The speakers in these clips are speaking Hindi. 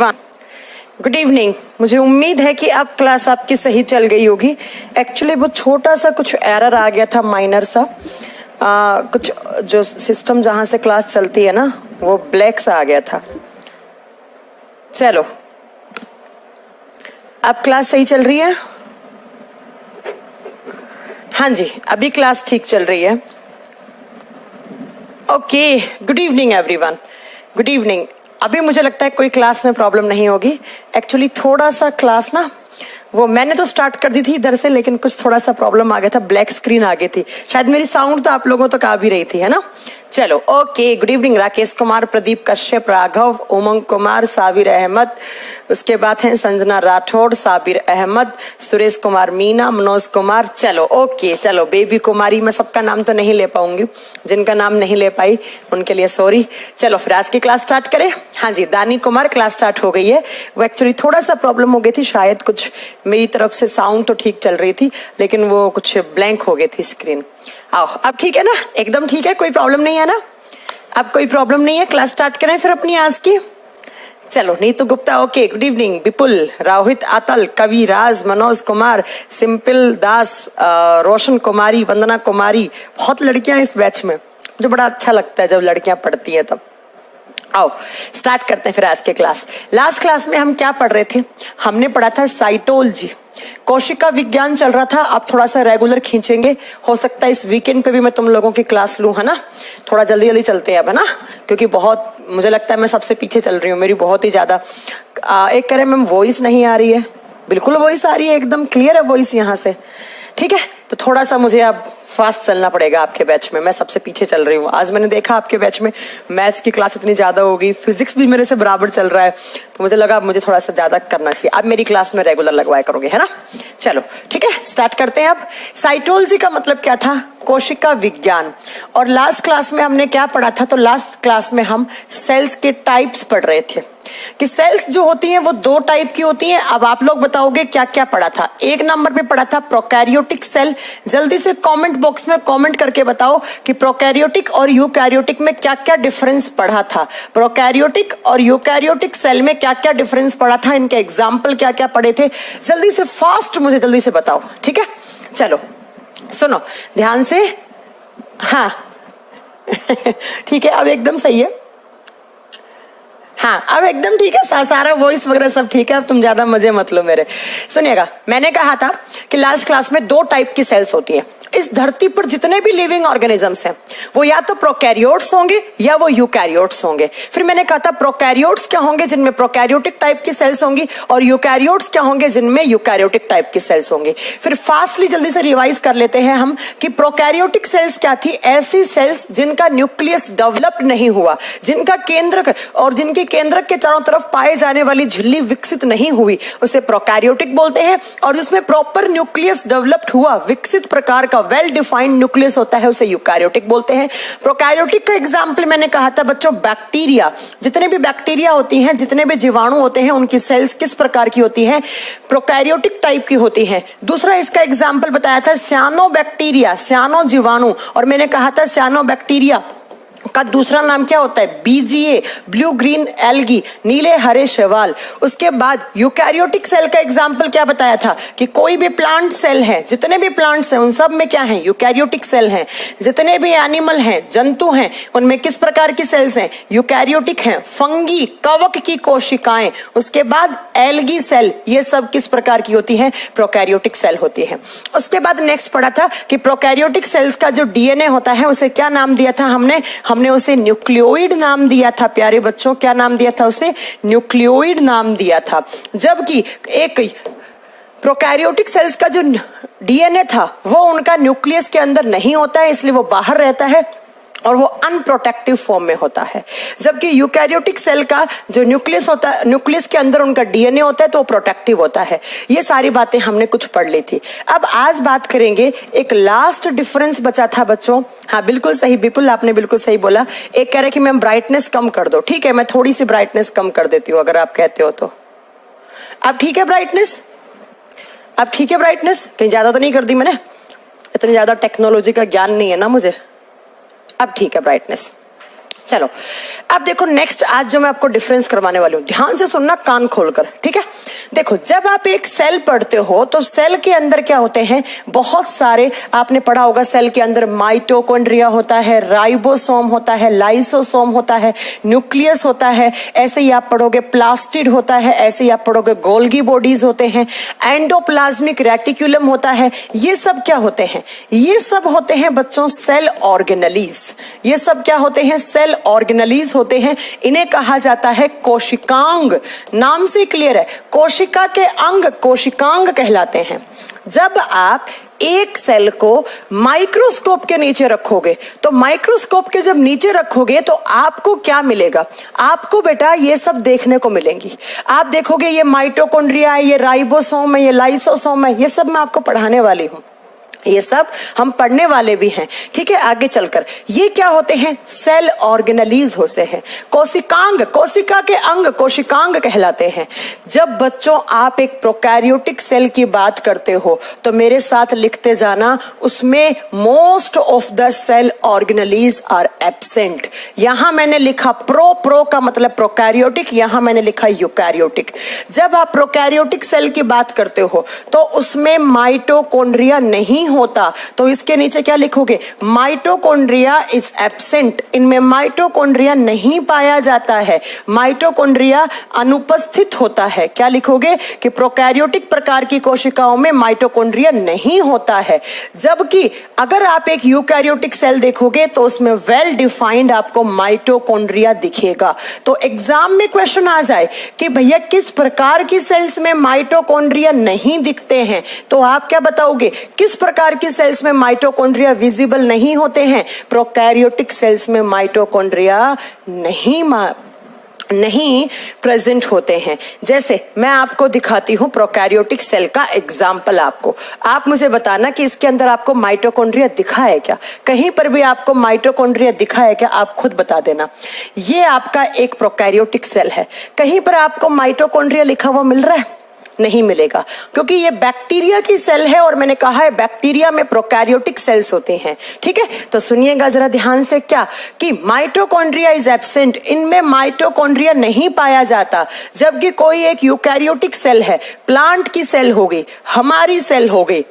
Everyone, good evening. मुझे उम्मीद है कि अब क्लास आपकी सही चल गई होगी। एक्चुअली वो छोटा सा कुछ एरर आ गया था, माइनर सा। कुछ जो सिस्टम जहां से क्लास चलती है ना, वो ब्लैक सा आ गया था। चलो, अब क्लास सही चल रही है? हाँ जी, अभी क्लास ठीक चल रही है। Okay, good evening everyone, good evening. अभी मुझे लगता है कोई क्लास में प्रॉब्लम नहीं होगी। एक्चुअली थोड़ा सा क्लास ना, वो मैंने तो स्टार्ट कर दी थी इधर से, लेकिन कुछ थोड़ा सा प्रॉब्लम आ गया था, ब्लैक स्क्रीन आ गई थी। शायद मेरी साउंड तो आप लोगों तक आ भी रही थी, है ना? चलो, okay, good evening. Rakesh Kumar, Pradeep Kashyap, Raghav, Umang Kumar, Sabir Ahmad, उसके बाद हैं संजना राठौड़, साबिर अहमद, सुरेश कुमार मीना, मनोज कुमार। चलो ओके, चलो बेबी कुमारी। मैं सबका नाम तो नहीं ले पाऊंगी, जिनका नाम नहीं ले पाई उनके लिए सॉरी। चलो फिर आज की क्लास स्टार्ट करें। हाँ जी, दानी कुमार, क्लास स्टार्ट हो गई है। वो एक्चुअली थोड़ा सा प्रॉब्लम हो गई थी, शायद कुछ मेरी तरफ से साउंड तो ठीक चल रही थी, लेकिन वो कुछ ब्लैंक हो गई थी स्क्रीन। आओ, अब ठीक है ना? एकदम ठीक है, कोई प्रॉब्लम नहीं है ना? अब कोई प्रॉब्लम नहीं है। क्लास स्टार्ट करें फिर अपनी आज की। चलो, Neetu Gupta, okay, good evening. Vipul, Rohit Atal, Kavi Raj, Manoj Kumar, Simple Das, Roshan Kumari, Vandana Kumari. बहुत लड़कियां इस बैच में, मुझे बड़ा अच्छा लगता है जब लड़कियां पढ़ती हैं तब। आओ स्टार्ट करते हैं फिर आज के क्लास। लास्ट क्लास में हम क्या पढ़ रहे थे? हमने पढ़ा था साइटोलॉजी, कोशिका विज्ञान चल रहा था। आप थोड़ा सा रेगुलर खींचेंगे, हो सकता है इस वीकेंड पे भी मैं तुम लोगों की क्लास लूं, है ना? थोड़ा जल्दी जल्दी चलते हैं अब, है ना? क्योंकि बहुत मुझे लगता है मैं सबसे पीछे चल रही हूँ, मेरी बहुत ही ज्यादा। एक कह रहे मैम वॉइस नहीं आ रही है। बिल्कुल वॉइस आ रही है, एकदम क्लियर है वॉइस यहाँ से। ठीक है, तो थोड़ा सा मुझे अब फास्ट चलना पड़ेगा आपके बैच में। मैं सबसे पीछे चल रही हूँ। आज मैंने देखा आपके बैच में मैथ्स की क्लास इतनी ज्यादा हो गई, फिजिक्स भी मेरे से बराबर चल रहा है, तो मुझे लगा अब मुझे थोड़ा सा ज्यादा करना चाहिए। अब मेरी क्लास में रेगुलर लगवाया करोगे, है ना? चलो ठीक है, स्टार्ट करते हैं अब। साइटोलॉजी का मतलब क्या था? कोशिका विज्ञान। और लास्ट क्लास में हमने क्या पढ़ा था? तो लास्ट क्लास में हम सेल्स के टाइप्स पढ़ रहे थे कि सेल्स जो होती हैं वो दो टाइप की होती हैं। अब आप लोग बताओगे क्या क्या पढ़ा था? एक नंबर पे पढ़ा था प्रोकैरियोटिक सेल। जल्दी से कमेंट बॉक्स में कमेंट करके बताओ कि प्रोकैरियोटिक और यूकैरियोटिक में क्या क्या डिफरेंस पढ़ा था। प्रोकैरियोटिक और यूकैरियोटिक सेल में क्या क्या डिफरेंस पढ़ा था, इनके एग्जाम्पल क्या क्या पढ़े थे? जल्दी से फास्ट मुझे जल्दी से बताओ, ठीक है? चलो सुनो ध्यान से। हाँ ठीक है, अब एकदम सही है। हाँ, अब एकदम ठीक है, सारा वॉइस वगैरह सब ठीक है। अब तुम ज्यादा मजे मत लो मेरे। सुनिएगा, मैंने कहा था कि लास्ट क्लास में दो टाइप की सेल्स होती हैं। इस धरती पर जितने भी लिविंग ऑर्गेनिजम्स हैं वो या तो प्रोकैरियोट्स होंगे या वो यूकैरियोट्स होंगे। फिर मैंने कहा था प्रोकैरियोट्स क्या होंगे, जिनमें प्रोकैरियोटिक टाइप की सेल्स होंगी, और यूकैरियोट्स क्या होंगे, जिनमें यूकैरियोटिक टाइप की सेल्स होंगी। फिर फास्टली जल्दी से रिवाइज कर लेते हैं हम कि प्रोकैरियोटिक सेल्स क्या थी? ऐसी सेल्स जिनका न्यूक्लियस डेवलप नहीं हुआ, जिनका केंद्रक और जिनके केंद्रक के चारों तरफ पाए जाने वाली झिल्ली विकसित नहीं हुई, उसे प्रोकैरियोटिक बोलते हैं। और जिसमें प्रॉपर न्यूक्लियस डेवलप्ड हुआ, विकसित प्रकार का वेल डिफाइंड न्यूक्लियस होता है, उसे यूकैरियोटिक बोलते हैं। प्रोकैरियोटिक का एग्जांपल मैंने कहा था बच्चों, बैक्टीरिया। जितने भी बैक्टीरिया होती हैं, जितने भी जीवाणु होते हैं, उनकी सेल्स किस प्रकार की होती हैं? प्रोकैरियोटिक टाइप की होती हैं। दूसरा इसका एग्जांपल बताया था सियानोबैक्टीरिया, सियानो जीवाणु। और मैंने कहा था सियानोबैक्टीरिया का दूसरा नाम क्या होता है? बीजीए, ब्लू ग्रीन एल्गी, नीले हरे शैवाल। उसके बाद यूकैरियोटिक सेल का एग्जांपल क्या बताया था कि कोई भी प्लांट सेल है, जितने भी प्लांट्स हैं उन सब में क्या है? यूकैरियोटिक सेल हैं। जितने भी एनिमल हैं, जंतु हैं, उनमें किस प्रकार की सेल्स हैं? यूकैरियोटिक हैं। फंगी, कवक की कोशिकाएं, उसके बाद एल्गी सेल, ये सब किस प्रकार की होती हैं? प्रोकैरियोटिक सेल होती है। उसके बाद नेक्स्ट पढ़ा था कि प्रोकैरियोटिक सेल्स का जो डीएनए होता है उसे क्या नाम दिया था? हमने उसे न्यूक्लियोइड नाम दिया था। प्यारे बच्चों, क्या नाम दिया था उसे? न्यूक्लियोइड नाम दिया था। जबकि एक प्रोकैरियोटिक सेल्स का जो डीएनए था वो उनका न्यूक्लियस के अंदर नहीं होता है, इसलिए वो बाहर रहता है और वो अनप्रोटेक्टिव फॉर्म में होता है। जबकि यूकैरियोटिक सेल का जो न्यूक्लियस होता है, न्यूक्लियस के अंदर उनका डीएनए होता है, तो वो प्रोटेक्टिव होता है। ये सारी बातें हमने कुछ पढ़ ली थी। अब आज बात करेंगे, एक लास्ट डिफरेंस बचा था बच्चों। हाँ बिल्कुल सही विपुल, आपने बिल्कुल सही बोला। एक कह रहे कि मैम ब्राइटनेस कम कर दो। ठीक है, मैं थोड़ी सी ब्राइटनेस कम कर देती हूँ अगर आप कहते हो तो। अब ठीक है ब्राइटनेस? अब ठीक है ब्राइटनेस? कहीं ज्यादा तो नहीं कर दी मैंने? इतनी ज्यादा टेक्नोलॉजी का ज्ञान नहीं है ना मुझे। अब ठीक है ब्राइटनेस। चलो अब देखो नेक्स्ट आज जो मैं आपको डिफरेंस करवाने वाली हूं, ध्यान से सुनना कान खोलकर, ठीक है। देखो जब आप एक सेल पढ़ते हो तो सेल के अंदर क्या होते हैं, बहुत सारे आपने पढ़ा होगा, सेल के अंदर माइटोकॉन्ड्रिया होता है, राइबोसोम होता है, लाइसोसोम होता है, न्यूक्लियस होता है, ऐसे ही आप पढ़ोगे प्लास्टिड होता है, ऐसे ही आप पढ़ोगे गोल्गी बॉडीज होते हैं, एंडोप्लाज्मिक रेटिकुलम होता है। ये सब क्या होते हैं, ये सब होते हैं बच्चों सेल ऑर्गेनलीज। ये सब क्या होते हैं, सेल ऑर्गेनलीज होते हैं। इन्हें कहा जाता है कोशिकांग। नाम से क्लियर है, कोशिका के अंग कोशिकांग कहलाते हैं। जब आप एक सेल को माइक्रोस्कोप के नीचे रखोगे तो माइक्रोस्कोप के जब नीचे रखोगे तो आपको क्या मिलेगा, आपको बेटा ये सब देखने को मिलेंगी। आप देखोगे ये माइटोकॉन्ड्रिया है, ये राइबोसोम है, ये लाइसोसोम है, ये सब मैं आपको पढ़ाने वाली हूं, ये सब हम पढ़ने वाले भी हैं, ठीक है। आगे चलकर ये क्या होते हैं, सेल ऑर्गेनलीज होते हैं। कोशिकांग, कोशिका के अंग कोशिकांग कहलाते हैं। जब बच्चों आप एक प्रोकैरियोटिक सेल की बात करते हो तो मेरे साथ लिखते जाना, उसमें most of the cell organelles are absent. यहां मैंने लिखा प्रो का मतलब प्रोकैरियोटिक, यहां मैंने लिखा यूकैरियोटिक। जब आप प्रोकैरियोटिक सेल की बात करते हो तो उसमें माइटोकॉन्ड्रिया नहीं होता, तो इसके नीचे क्या लिखोगे, माइटोकॉन्ड्रिया इज एब्सेंट। इनमें माइटोकॉन्ड्रिया नहीं पाया जाता है, माइटोकॉन्ड्रिया अनुपस्थित होता है। क्या लिखोगे कि प्रोकैरियोटिक प्रकार की कोशिकाओं में माइटोकॉन्ड्रिया नहीं होता है। जबकि अगर आप एक यूकैरियोटिक सेल देखोगे तो उसमें वेल डिफाइंड आपको माइटोकॉन्ड्रिया दिखेगा। तो एग्जाम में क्वेश्चन आ जाए कि भैया किस प्रकार की सेल्स में माइटोकॉन्ड्रिया नहीं दिखते हैं, तो आप क्या बताओगे, किस प्रकार की सेल्स में माइटोकॉन्ड्रिया विजिबल नहीं होते हैं। प्रोकैरियोटिक सेल्स में माइटोकॉन्ड्रिया नहीं प्रेजेंट होते हैं। जैसे मैं आपको दिखाती हूं प्रोकैरियोटिक सेल का एग्जाम्पल आपको, आप मुझे बताना कि इसके अंदर आपको माइटोकॉन्ड्रिया दिखा है क्या, कहीं पर भी आपको माइटोकॉन्ड्रिया दिखा है क्या, आप खुद बता देना। ये आपका एक प्रोकैरियोटिक सेल है, कहीं पर आपको माइटोकॉन्ड्रिया लिखा हुआ मिल रहा है, नहीं मिलेगा, क्योंकि ये बैक्टीरिया की सेल है और मैंने कहा है बैक्टीरिया में प्रोकैरियोटिक सेल्स होते हैं, ठीक है। तो सुनिएगा जरा ध्यान से, क्या कि माइटोकॉन्ड्रिया इज एब्सेंट, इनमें माइटोकॉन्ड्रिया नहीं पाया जाता। जबकि कोई एक यूकैरियोटिक सेल है, प्लांट की सेल हो गई, हमारी सेल हो गई,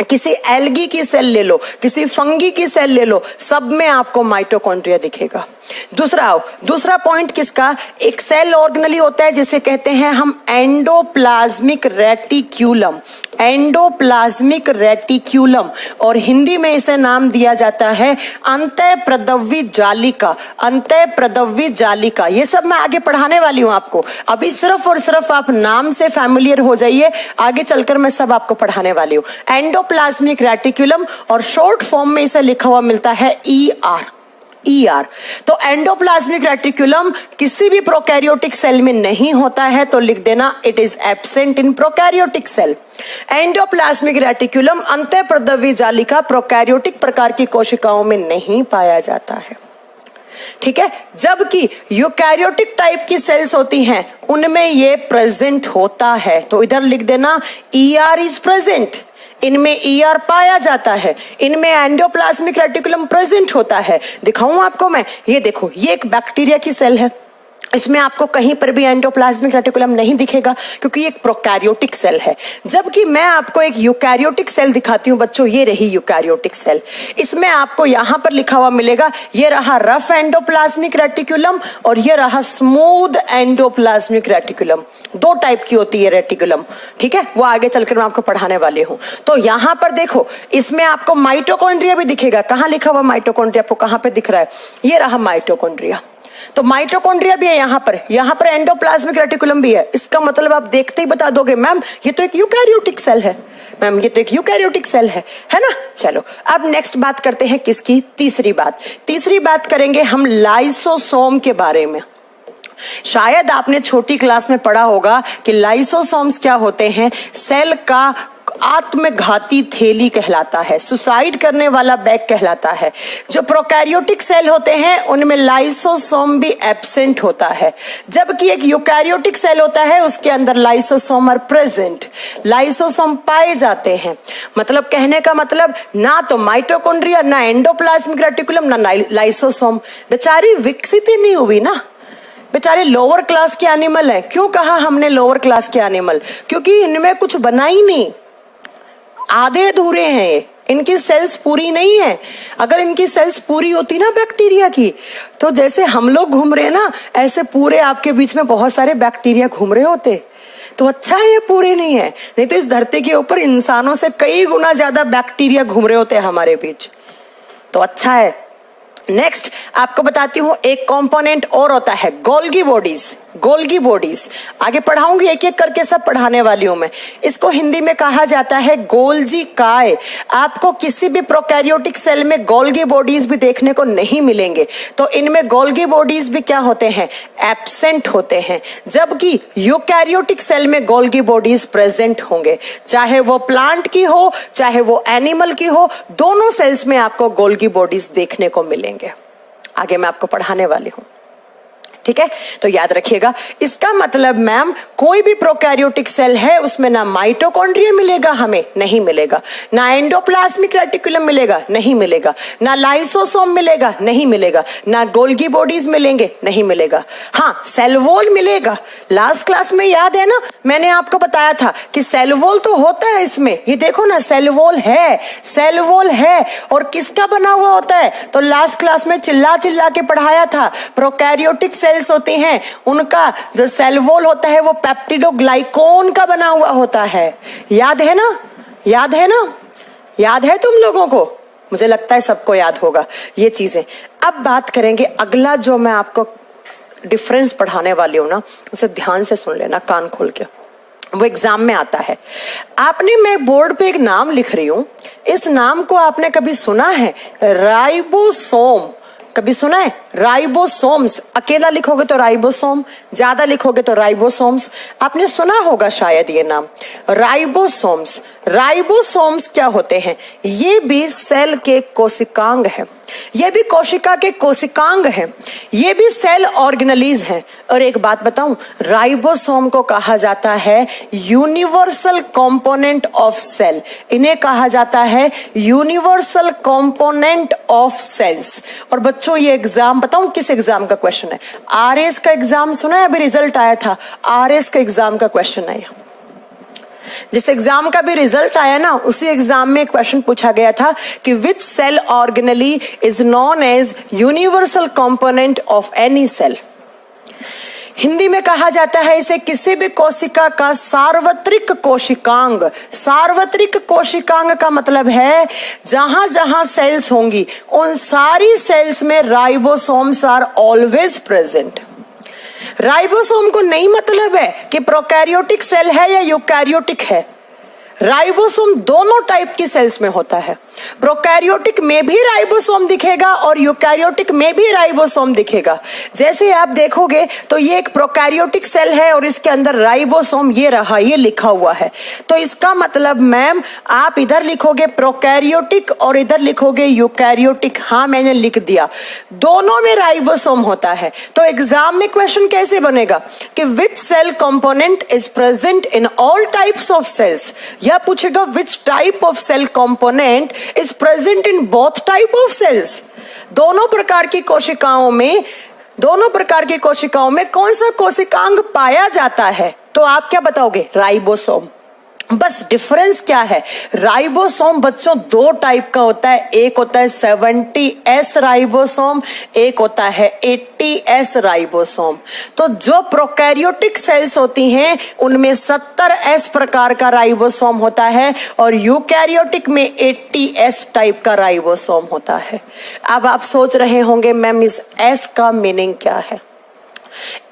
किसी एल्गी की सेल ले लो, किसी फंगी की सेल ले लो, सब में आपको माइटोकॉन्ड्रिया दिखेगा। दूसरा पॉइंट किसका, एक सेल ऑर्गेनली होता है जिसे कहते हैं हम एंडोप्लाज्मिक रेटिक्यूलम। एंडोप्लाज्मिक रेटिक्यूलम, और हिंदी में इसे नाम दिया जाता है अंतःप्रदव्य जालिका। अंतःप्रदव्य जालिका, ये सब मैं आगे पढ़ाने वाली हूं आपको। अभी सिर्फ और सिर्फ आप नाम से फैमिलियर हो जाइए, आगे चलकर मैं सब आपको पढ़ाने वाली हूं। एंडोप्लाज्मिक रेटिक्यूलम, और शॉर्ट फॉर्म में इसे लिखा हुआ मिलता है ER। तो एंडोप्लाज्मिक रेटिकुलम किसी भी प्रोकैरियोटिक सेल में नहीं होता है, तो लिख देना it is absent in prokaryotic cell. Endoplasmic reticulum अंतःप्रदव्य जालिका प्रोकैरियोटिक प्रकार की कोशिकाओं में नहीं पाया जाता है, ठीक है। जबकि यूकैरियोटिक टाइप की सेल्स होती हैं उनमें ये प्रेजेंट होता है, तो इधर लिख देना ER इज प्रेजेंट, इनमें ER पाया जाता है, इनमें एंडोप्लाज्मिक रेटिकुलम प्रेजेंट होता है। दिखाऊं आपको मैं, ये देखो, ये एक बैक्टीरिया की सेल है, इसमें आपको कहीं पर भी एंडोप्लाज्मिक रेटिकुलम नहीं दिखेगा क्योंकि ये एक प्रोकैरियोटिक सेल है। जबकि मैं आपको एक यूकैरियोटिक सेल दिखाती हूं बच्चों, ये रही यूकैरियोटिक सेल, इसमें आपको यहां पर लिखा हुआ मिलेगा, ये रहा रफ एंडोप्लाज्मिक रेटिकुलम और ये रहा स्मूथ एंडोप्लाज्मिक रेटिकुलम। दो टाइप की होती है रेटिकुलम, ठीक है, वो आगे चलकर मैं आपको पढ़ाने वाली हूं। तो यहां पर देखो, इसमें आपको माइटोकॉन्ड्रिया भी दिखेगा। कहां लिखा हुआ माइटोकॉन्ड्रिया, आपको कहां पे दिख रहा है, ये रहा माइटोकॉन्ड्रिया। तो माइटोकॉन्ड्रिया भी है यहां पर एंडोप्लाज्मिक रेटिकुलम भी है। इसका मतलब आप देखते ही बता दोगे मैम ये तो एक यूकैरियोटिक सेल है, मैम ये तो एक यूकैरियोटिक सेल है ना। चलो अब नेक्स्ट बात करते हैं किसकी, तीसरी बात करेंगे हम लाइसोसोम के बारे में। शायद आपने छोटी क्लास में पढ़ा होगा कि लाइसोसोम्स क्या होते हैं, सेल का आत्मघाती थैली कहलाता है, सुसाइड करने वाला बैग कहलाता है। जो प्रोकैरियोटिक सेल होते हैं उनमें लाइसोसोम भी एब्सेंट होता है, जबकि एक यूकैरियोटिक सेल होता है उसके अंदर लाइसोसोम आर प्रेजेंट, लाइसोसोम पाए जाते हैं। मतलब कहने का मतलब ना तो माइटोकॉन्ड्रिया, ना एंडोप्लाज्मिक रेटिकुलम, ना लाइसोसोम। बेचारी विकसित ही नहीं हुई ना, बेचारे लोअर क्लास के एनिमल हैं। क्यों कहा हमने लोअर क्लास के एनिमल? क्योंकि इनमें कुछ बना ही नहीं, आधे अधूरे हैं ये, इनकी सेल्स पूरी नहीं है। अगर इनकी सेल्स पूरी होती ना बैक्टीरिया की, तो जैसे हम लोग घूम रहे हैं ना, ऐसे पूरे आपके बीच में बहुत सारे बैक्टीरिया घूम रहे होते। तो अच्छा है ये पूरे नहीं है, नहीं तो इस धरती के ऊपर इंसानों से कई गुना ज्यादा बैक्टीरिया घूम रहे होते हैं हमारे बीच। तो अच्छा है। नेक्स्ट आपको बताती हूं, एक कंपोनेंट और होता है गोल्गी बॉडीज। गोल्गी बॉडीज आगे पढ़ाऊंगी, एक एक करके सब पढ़ाने वाली हूं मैं। इसको हिंदी में कहा जाता है गोल्जी काय। आपको किसी भी प्रोकैरियोटिक सेल में गोल्गी बॉडीज भी देखने को नहीं मिलेंगे। तो इनमें गोल्गी बॉडीज भी क्या होते हैं? एब्सेंट होते हैं, जबकि यूकैरियोटिक सेल में गोल्गी बॉडीज प्रेजेंट होंगे। चाहे वो प्लांट की हो चाहे वो एनिमल की हो, दोनों सेल्स में आपको गोल्गी बॉडीज देखने को मिलेंगे। आगे मैं आपको पढ़ाने वाली हूं, ठीक है? तो याद रखिएगा, इसका मतलब मैम कोई भी प्रोकैरियोटिक सेल है उसमें ना माइटोकॉन्ड्रिया मिलेगा, हमें नहीं मिलेगा, ना एंडोप्लाज्मिक रेटिकुलम मिलेगा, नहीं मिलेगा, ना लाइसोसोम मिलेगा, नहीं मिलेगा, ना गोल्गी बॉडीज मिलेंगे, नहीं मिलेगा। हाँ, सेल वॉल मिलेगा। लास्ट क्लास में याद है ना, मैंने आपको बताया था कि सेल वॉल तो होता है इसमें। ये देखो ना, सेल वॉल है, सेल वॉल है। और किसका बना हुआ होता है? तो लास्ट क्लास में चिल्ला चिल्ला के पढ़ाया था, प्रोकैरियोटिक सेल्स होती हैं उनका जो सेल वॉल होता है वो पेप्टिडोग्लाइकोन का बना हुआ होता है। याद है ना? याद है ना? याद है तुम लोगों को? मुझे लगता है सबको याद होगा ये चीजें। अब बात करेंगे अगला, जो मैं आपको डिफरेंस पढ़ाने वाली हूं ना, उसे ध्यान से सुन लेना, कान खोल के। वो एग्जाम में आता है। आपने, मैं बोर्ड पे एक नाम लिख रही हूं, इस नाम को आपने कभी सुना है? राइबोसोम। कभी सुना है? राइबोसोम्स। अकेला लिखोगे तो राइबोसोम, ज्यादा लिखोगे तो राइबोसोम्स। आपने सुना होगा शायद ये नाम, राइबोसोम्स। राइबोसोम्स क्या होते हैं? ये भी सेल के कोशिकांग हैं, ये भी कोशिका के कोशिकांग हैं, ये भी सेल ऑर्गेनेलीज हैं। और एक बात बताऊं, राइबोसोम को कहा जाता है यूनिवर्सल कंपोनेंट ऑफ सेल। इन्हें कहा जाता है यूनिवर्सल कंपोनेंट ऑफ सेल्स। और बच्चों ये एग्जाम, बताऊं किस एग्जाम का क्वेश्चन है? आरएस का एग्जाम सुना है? अभी रिजल्ट आया था, आरएस का एग्जाम का क्वेश्चन है। जिस एग्जाम का भी रिजल्ट आया ना, उसी एग्जाम में क्वेश्चन पूछा गया था कि which cell organelle is known as universal component of any cell. Hindi में कहा जाता है इसे किसी भी कोशिका का सार्वत्रिक कोशिकांग। सार्वत्रिक कोशिकांग का मतलब है जहां जहां सेल्स होंगी उन सारी सेल्स में ribosomes are always present. Ribosome को नहीं मतलब है कि प्रोकैरियोटिक सेल है या यूकैरियोटिक है। राइबोसोम दोनों टाइप की सेल्स में होता है। प्रोकैरियोटिक में भी राइबोसोम दिखेगा और यूकैरियोटिक में भी राइबोसोम दिखेगा। जैसे आप देखोगे तो ये एक प्रोकैरियोटिक सेल है और इसके अंदर राइबोसोम ये रहा, ये लिखा हुआ है। तो इसका मतलब मैम आप इधर लिखोगे प्रोकैरियोटिक और इधर लिखोगे यूकैरियोटिक। हाँ, मैंने लिख दिया, दोनों में राइबोसोम होता है। तो एग्जाम में क्वेश्चन कैसे बनेगा कि which cell component is present in all types of cells, या पूछेगा which type of cell component is present in both type of cells. दोनों प्रकार की कोशिकाओं में, दोनों प्रकार की कोशिकाओं में कौन सा कोशिकांग पाया जाता है? तो आप क्या बताओगे? राइबोसोम। बस डिफरेंस क्या है? राइबोसोम बच्चों दो टाइप का होता है, एक होता है 70S राइबोसोम, एक होता है 80S राइबोसोम। तो जो प्रोकैरियोटिक सेल्स होती हैं उनमें 70S प्रकार का राइबोसोम होता है और यूकैरियोटिक में 80S टाइप का राइबोसोम होता है। अब आप सोच रहे होंगे मैम इस S का मीनिंग क्या है?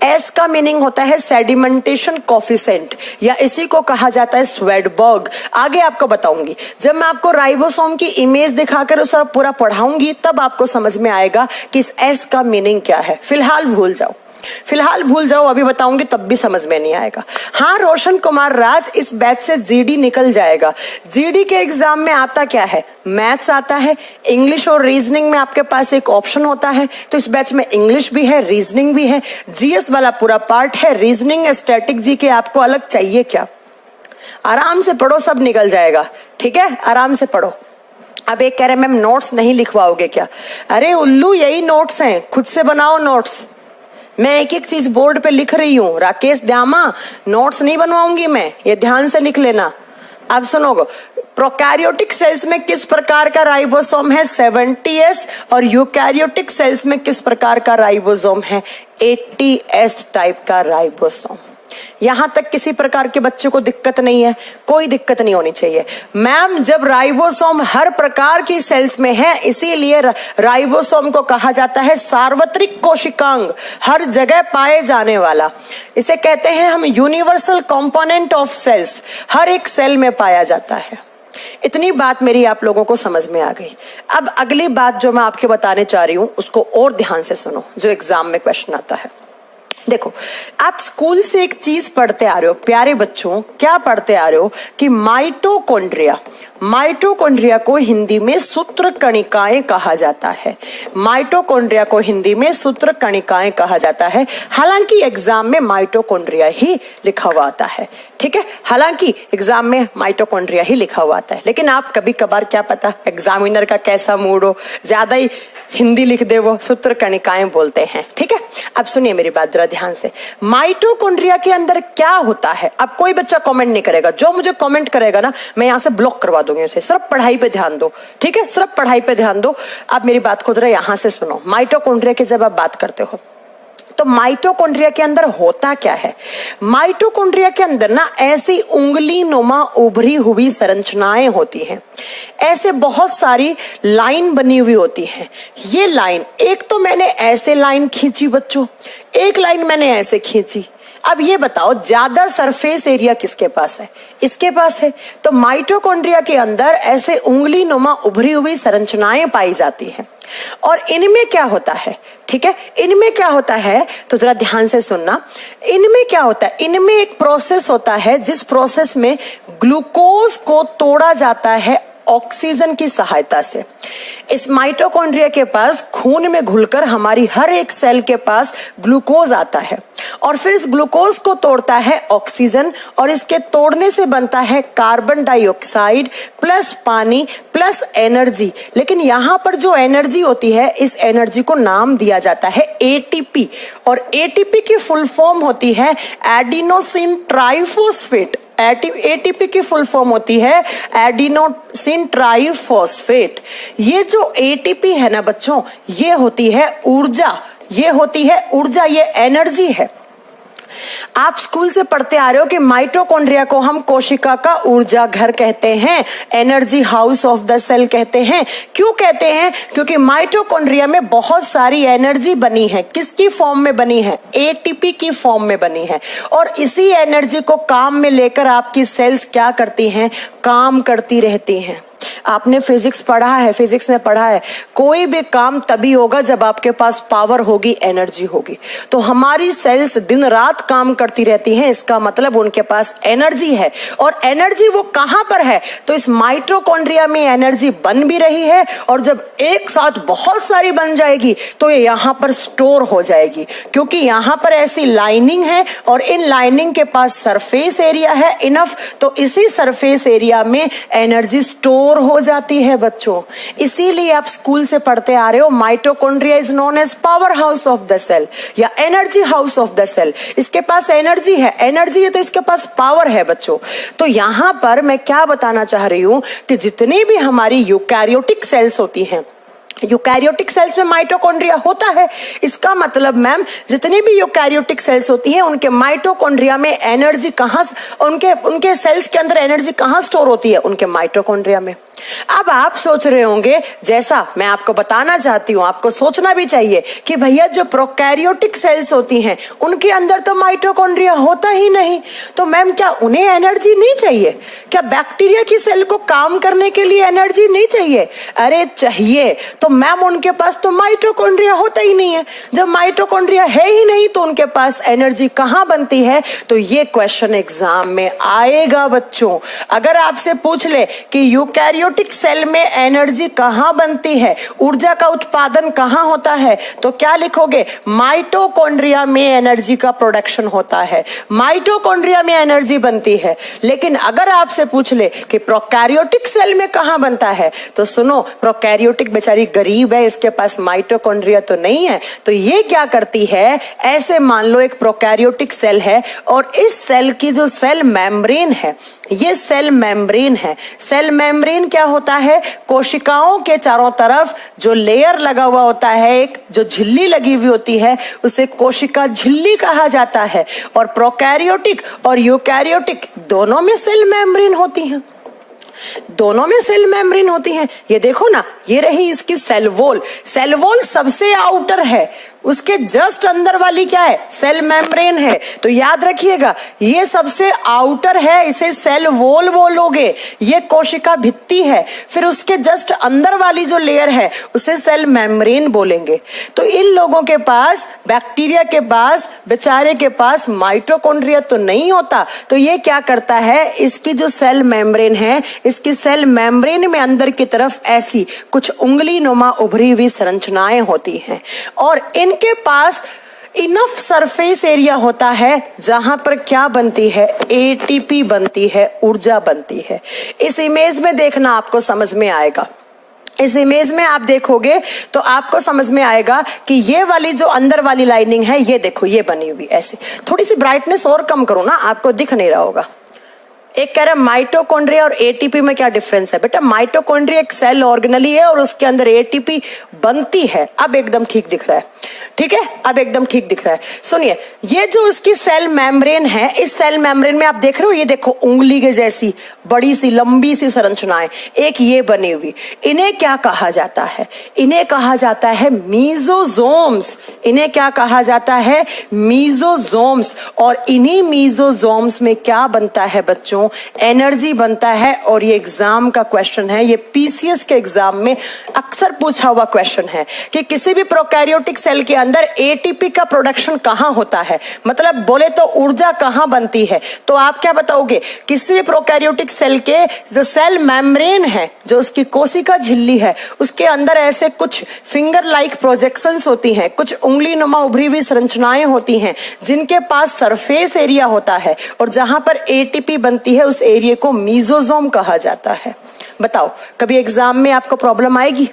एस का मीनिंग होता है सेडिमेंटेशन कोफिशिएंट, या इसी को कहा जाता है स्वेडबर्ग। आगे आपको बताऊंगी, जब मैं आपको राइबोसोम की इमेज दिखाकर उसे पूरा पढ़ाऊंगी तब आपको समझ में आएगा कि इस एस का मीनिंग क्या है। फिलहाल भूल जाओ, फिलहाल भूल जाओ, अभी बताऊंगी तब भी समझ में नहीं आएगा। हाँ, रोशन कुमार राज इस बैच से जीडी निकल जाएगा। जीडी के एग्जाम में आता क्या है? मैथ्स आता है, इंग्लिश और रीजनिंग में आपके पास एक ऑप्शन होता है, तो इस बैच में इंग्लिश भी है, रीजनिंग भी है, जीएस वाला पूरा पार्ट है, रीजनिंग स्टैटिक जी के आपको अलग चाहिए क्या? आराम से पढ़ो, सब निकल जाएगा, ठीक है, आराम से पढ़ो। अब एक कह रहे मैम नोट्स नहीं लिखवाओगे क्या? अरे उल्लू, यही नोट्स हैं, खुद से बनाओ नोट्स। मैं एक एक चीज बोर्ड पे लिख रही हूँ, राकेश द्यामा, नोट्स नहीं बनवाऊंगी मैं, ये ध्यान से लिख लेना। अब सुनोगे, प्रोकैरियोटिक सेल्स में किस प्रकार का राइबोसोम है? 70S, और यूकैरियोटिक सेल्स में किस प्रकार का राइबोसोम है? 80S टाइप का राइबोसोम। यहां तक किसी प्रकार के बच्चे को दिक्कत नहीं है, कोई दिक्कत नहीं होनी चाहिए। मैम, जब राइबोसोम हर प्रकार की सेल्स में है, इसीलिए राइबोसोम को कहा जाता है सार्वत्रिक कोशिकांग, हर जगह पाए जाने वाला। इसे कहते हैं हम यूनिवर्सल कंपोनेंट ऑफ सेल्स, हर एक सेल में पाया जाता है। इतनी बात मेरी आप लोगों को समझ में आ गई। अब अगली बात जो मैं आपके बताने चाह रही हूं, उसको और ध्यान से सुनो, जो एग्जाम में क्वेश्चन आता है। देखो, आप स्कूल से एक चीज पढ़ते आ रहे हो प्यारे बच्चों, क्या पढ़ते आ रहे हो कि माइटोकॉन्ड्रिया, माइटोकॉन्ड्रिया को हिंदी में सूत्र कणिकाएं कहा जाता है। माइटोकॉन्ड्रिया को हिंदी में सूत्र कणिकाएं कहा जाता है। हालांकि एग्जाम में माइटोकॉन्ड्रिया ही लिखा हुआ आता है, ठीक है, हालांकि एग्जाम में माइटोकॉन्ड्रिया ही लिखा हुआ आता है, लेकिन आप कभी कभार क्या पता एग्जामिनर का कैसा मूड हो, ज्यादा ही हिंदी लिख दे, वो सूत्र कणिकाएं बोलते हैं, ठीक है। अब सुनिए मेरी बात जरा ध्यान से, माइटोकॉन्ड्रिया के अंदर क्या होता है? अब कोई बच्चा कमेंट नहीं करेगा, जो मुझे कमेंट करेगा ना मैं यहां से ब्लॉक करवा दूंगी उसे। सिर्फ पढ़ाई पे ध्यान दो, ठीक है, सिर्फ पढ़ाई पे ध्यान दो। अब मेरी बात को जरा यहां से सुनो। माइटोकॉन्ड्रिया की जब आप बात करते हो तो माइटोकॉन्ड्रिया के अंदर होता क्या है? माइटोकॉन्ड्रिया के अंदर ना ऐसी उंगली नुमा उभरी हुई संरचनाएं होती हैं, ऐसे बहुत सारी लाइन बनी हुई होती है। ये लाइन, एक तो मैंने ऐसे लाइन खींची बच्चों, एक लाइन मैंने ऐसे खींची। अब ये बताओ ज्यादा सरफेस एरिया किसके पास है? इसके पास है। तो माइटोकॉन्ड्रिया के अंदर ऐसे उंगली नुमा उभरी हुई संरचनाएं पाई जाती हैं, और इनमें क्या होता है, ठीक है, इनमें क्या होता है तो जरा ध्यान से सुनना। इनमें क्या होता है? इनमें एक प्रोसेस होता है जिस प्रोसेस में ग्लूकोज को तोड़ा जाता है ऑक्सीजन की सहायता से। इस माइटोकॉन्ड्रिया के पास खून में घुलकर हमारी हर एक सेल के पास ग्लूकोज आता है, और फिर इस ग्लूकोज को तोड़ता है ऑक्सीजन, और इसके तोड़ने से बनता है कार्बन डाइऑक्साइड प्लस पानी प्लस एनर्जी। लेकिन यहां पर जो एनर्जी होती है, इस एनर्जी को नाम दिया जाता है एटीपी, और एटीपी की फुल फॉर्म होती है एडिनोसिन ट्राइफॉस्फेट। एटीपी की फुल फॉर्म होती है एडिनोसिन ट्राइफॉस्फेट। ये जो एटीपी है ना बच्चों, ये होती है ऊर्जा, ये होती है ऊर्जा, ये एनर्जी है। आप स्कूल से पढ़ते आ रहे हो कि माइटोकॉन्ड्रिया को हम कोशिका का ऊर्जा घर कहते हैं, energy house of the cell कहते हैं। क्यों कहते हैं? क्योंकि माइटोकॉन्ड्रिया में बहुत सारी एनर्जी बनी है। किसकी फॉर्म में बनी है? एटीपी की फॉर्म में बनी है, और इसी एनर्जी को काम में लेकर आपकी सेल्स क्या करती हैं? काम करती रहती हैं। आपने फिजिक्स पढ़ा है, फिजिक्स में पढ़ा है, कोई भी काम तभी होगा जब आपके पास पावर होगी, एनर्जी होगी। तो हमारी सेल्स दिन रात काम करती रहती हैं, इसका मतलब उनके पास एनर्जी है। और एनर्जी वो कहां पर है? तो इस माइटोकॉन्ड्रिया में एनर्जी बन भी रही है, और जब एक साथ बहुत सारी बन जाएगी तो ये यहां पर स्टोर हो जाएगी, क्योंकि यहां पर ऐसी लाइनिंग है और इन लाइनिंग के पास सरफेस एरिया है इनफ, तो इसी सरफेस एरिया में एनर्जी स्टोर हो जाती है बच्चों। इसीलिए आप स्कूल से पढ़ते आ रहे हो mitochondria is known as power house of the cell या energy house of the cell. इसके पास एनर्जी है, एनर्जी है तो इसके पास पावर है बच्चों। तो यहां पर मैं क्या बताना चाह रही हूं कि जितनी भी हमारी यूकैरियोटिक सेल्स होती हैं, यूकैरियोटिक सेल्स में माइटोकॉन्ड्रिया होता है। इसका मतलब मैम जितनी भी यूकैरियोटिक सेल्स होती हैं उनके माइटोकॉन्ड्रिया में एनर्जी कहां, उनके सेल्स के अंदर एनर्जी कहां स्टोर होती है? उनके माइटोकॉन्ड्रिया में। अब आप सोच रहे होंगे, जैसा मैं आपको बताना चाहती हूं, आपको सोचना भी चाहिए कि भैया जो प्रोकैरियोटिक सेल्स होती हैं उनके अंदर तो माइटोकॉन्ड्रिया होता ही नहीं, तो मैम क्या उन्हें एनर्जी नहीं चाहिए? क्या बैक्टीरिया की सेल को काम करने के लिए एनर्जी नहीं चाहिए? अरे चाहिए, तो मैम उनके पास तो माइटोकॉन्ड्रिया होता ही नहीं है। जब माइटोकॉन्ड्रिया है ही नहीं तो उनके पास एनर्जी कहां बनती है? तो ये क्वेश्चन एग्जाम में आएगा बच्चों। अगर आपसे पूछ ले कि यूकैरियोटिक सेल में एनर्जी कहां बनती है, ऊर्जा का उत्पादन कहां होता है, तो क्या लिखोगे? माइटोकॉन्ड्रिया में एनर्जी का प्रोडक्शन होता है, माइटोकॉन्ड्रिया में एनर्जी बनती है। लेकिन अगर आपसे पूछ ले कि प्रोकैरियोटिक सेल में कहां बनता है, तो सुनो, प्रोकैरियोटिक बेचारी गरीब है, इसके पास माइटोकॉन्ड्रिया तो नहीं है। तो ये क्या करती है, ऐसे मान लो एक प्रोकैरियोटिक सेल है और इस सेल की जो सेल मेम्ब्रेन है, ये सेल मेम्ब्रेन है। सेल मेम्ब्रेन क्या होता है? कोशिकाओं के चारों तरफ जो लेयर लगा हुआ होता है, एक जो झिल्ली लगी हुई होती है, उसे कोशिका झिल्ली कहा जाता है। और प्रोकैरियोटिक और यूकैरियोटिक दोनों में सेल मेम्ब्रेन होती हैं, दोनों में सेल मेम्ब्रेन होती हैं। ये देखो ना, ये रही इसकी सेल वॉल। सेल वॉल सबसे आउटर है, उसके जस्ट अंदर वाली क्या है? सेल मेम्ब्रेन है। तो याद रखिएगा, ये सबसे आउटर है, इसे सेल वॉल बोलोगे। ये कोशिका भित्ति है। फिर उसके जस्ट अंदर वाली जो लेयर है उसे सेल मेम्ब्रेन बोलेंगे। तो इन लोगों के पास, बैक्टीरिया के पास, बेचारे के पास माइटोकॉन्ड्रिया तो नहीं होता। तो ये क्या करता है, इसकी जो सेल मेम्ब्रेन है, इसकी सेल मेम्ब्रेन में अंदर की तरफ ऐसी कुछ उंगली नुमा उभरी हुई संरचनाएं होती हैं और इनके पास इनफ सरफेस एरिया होता है जहां पर क्या बनती है? एटीपी बनती है, ऊर्जा बनती है। इस इमेज में देखना, आपको समझ में आएगा। इस इमेज में आप देखोगे तो आपको समझ में आएगा कि ये वाली जो अंदर वाली लाइनिंग है, ये देखो, ये बनी हुई ऐसे। थोड़ी सी ब्राइटनेस और कम करो ना, आपको दिख नहीं रहा होगा। एक कह रहा है माइटोकॉन्ड्रिया और एटीपी में क्या डिफरेंस है? बेटा माइटोकॉन्ड्रिया एक सेल ऑर्गेनली है और उसके अंदर एटीपी बनती है। अब एकदम ठीक दिख रहा है, ठीक है, अब एकदम ठीक दिख रहा है। सुनिए, ये जो इसकी सेल मेम्ब्रेन है, इस सेल मेम्ब्रेन में आप देख रहे हो, ये देखो उंगली के जैसी बड़ी सी लंबी सी संरचनाएं, एक ये बनी हुई। इन्हें क्या कहा जाता है? इन्हें कहा जाता है मीजोजोम्स। इन्हें क्या कहा जाता है? मीजोजोम्स। और इन्हीं मीजोजोम्स में क्या बनता है बच्चों? एनर्जी बनता है। और ये एग्जाम का क्वेश्चन है, ये पीसीएस के एग्जाम में अक्सर पूछा हुआ क्वेश्चन है कि किसी भी प्रोकैरियोटिक सेल के अंदर एटीपी का प्रोडक्शन कहां होता है, मतलब बोले तो ऊर्जा कहां बनती है। तो आप क्या बताओगे? किसी भी प्रोकैरियोटिक सेल के जो सेल मेम्ब्रेन है, जो उसकी कोशिका झिल्ली है, उसके अंदर ऐसे कुछ फिंगर लाइक प्रोजेक्शंस होती हैं, कुछ उंगली नुमा उभरी हुई संरचनाएं होती हैं जिनके पास सरफेस एरिया होता है और जहां पर एटीपी बनती है, उस एरिया को मीजोजोम कहा जाता है। बताओ, कभी एग्जाम में आपको प्रॉब्लम आएगी?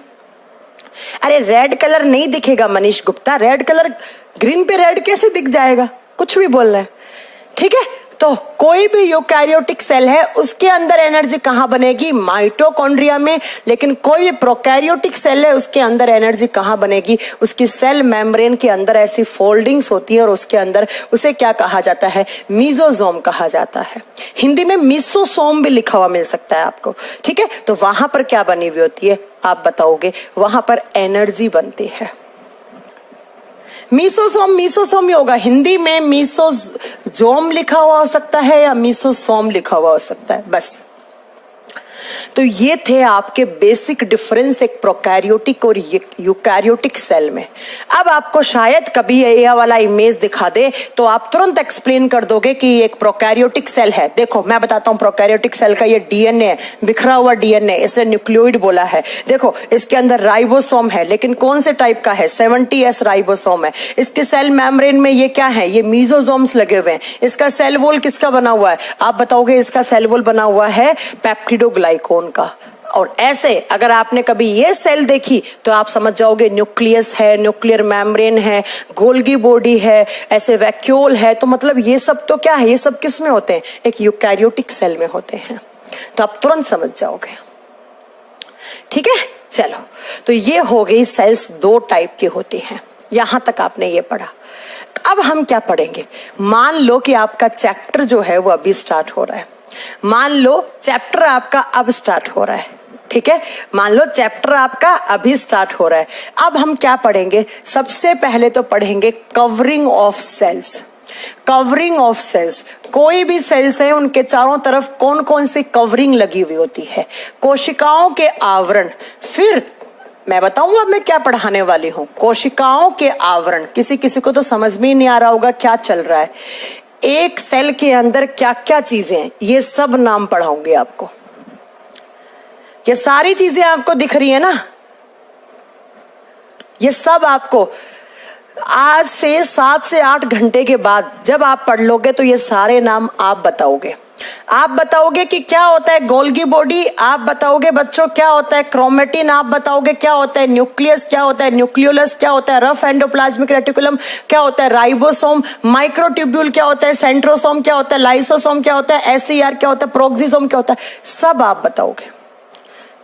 अरे रेड कलर नहीं दिखेगा Manish Gupta, red colour green पे रेड कैसे दिख जाएगा? कुछ भी बोल रहे हैं, ठीक है। तो कोई भी यूकैरियोटिक सेल है, उसके अंदर एनर्जी कहां बनेगी? माइटोकॉन्ड्रिया में। लेकिन कोई भी प्रोकैरियोटिक सेल है, उसके अंदर एनर्जी कहां बनेगी? उसकी सेल मेम्ब्रेन के अंदर ऐसी फोल्डिंग्स होती है और उसके अंदर उसे क्या कहा जाता है? मीजोजोम कहा जाता है। हिंदी में मीसोसोम भी लिखा हुआ मिल सकता है आपको, ठीक है। तो वहां पर क्या बनी हुई होती है, आप बताओगे? वहां पर एनर्जी बनती है। मीसोसोम, मीसोसोम ही होगा। हिंदी में मीसोजोम लिखा हुआ हो सकता है या मीसोसोम लिखा हुआ हो सकता है, बस। तो ये थे आपके बेसिक डिफरेंस एक प्रोकैरियोटिक और यूकैरियोटिक सेल में। अब आपको शायद कभी ये वाला इमेज दिखा दे तो आप तुरंत एक्सप्लेन कर दोगे कि एक प्रोकैरियोटिक सेल है। देखो मैं बताता हूँ, प्रोकैरियोटिक सेल का ये डीएनए है, बिखरा हुआ डीएनए, इसे न्यूक्लियोइड बोला है। देखो इसके अंदर राइबोसोम है, लेकिन कौन से टाइप का है? 70S राइबोसोम है। इसके सेल मेम्ब्रेन में ये क्या है? ये मीजोजोम्स लगे हुए हैं। इसका सेल वॉल किसका बना हुआ है? आप बताओगे? इसका सेल वॉल बना हुआ है पेप्टिडोग्लाइकोन का। और ऐसे अगर आपने कभी ये सेल देखी तो आप समझ जाओगे न्यूक्लियस है, न्यूक्लियर मेम्ब्रेन है, गोल्गी बॉडी है, ऐसे वैक्यूल है। तो मतलब ये सब तो क्या है? ये सब किस में होते हैं? एक यूकैरियोटिक सेल में होते हैं। तो आप तुरंत समझ जाओगे, ठीक है। चलो, तो ये हो गई सेल्स दो टाइप की होती हैं। यहां तक आपने ये पढ़ा। अब हम क्या पढ़ेंगे? मान लो कि आपका चैप्टर जो है वो अभी स्टार्ट हो रहा है। मान लो चैप्टर आपका अब स्टार्ट हो रहा है, ठीक है, मान लो चैप्टर आपका अभी स्टार्ट हो रहा है। अब हम क्या पढ़ेंगे? सबसे पहले तो पढ़ेंगे covering of cells. Covering of cells, कोई भी सेल्स है उनके चारों तरफ कौन कौन सी कवरिंग लगी हुई होती है, कोशिकाओं के आवरण। फिर मैं बताऊंगा मैं क्या पढ़ाने वाली हूं, कोशिकाओं के आवरण। किसी किसी को तो समझ में ही नहीं आ रहा होगा क्या चल रहा है। एक सेल के अंदर क्या क्या चीजें हैं, ये सब नाम पढ़ाऊंगी आपको। ये सारी चीजें आपको दिख रही है ना, ये सब आपको आज से 7 से 8 घंटे के बाद जब आप पढ़ लोगे तो ये सारे नाम आप बताओगे। आप बताओगे कि क्या होता है गोल्गी बॉडी, आप बताओगे बच्चों क्या होता है क्रोमेटिन, आप बताओगे क्या होता है न्यूक्लियस, क्या होता है न्यूक्लियोलस, क्या होता है रफ एंडोप्लाज्मिक रेटिकुलम, क्या होता है राइबोसोम, माइक्रोट्यूब्यूल क्या होता है, सेंट्रोसोम क्या होता है, लाइसोसोम क्या होता है, एसईआर क्या होता है, प्रोक्सिसोम क्या होता है, सब आप बताओगे,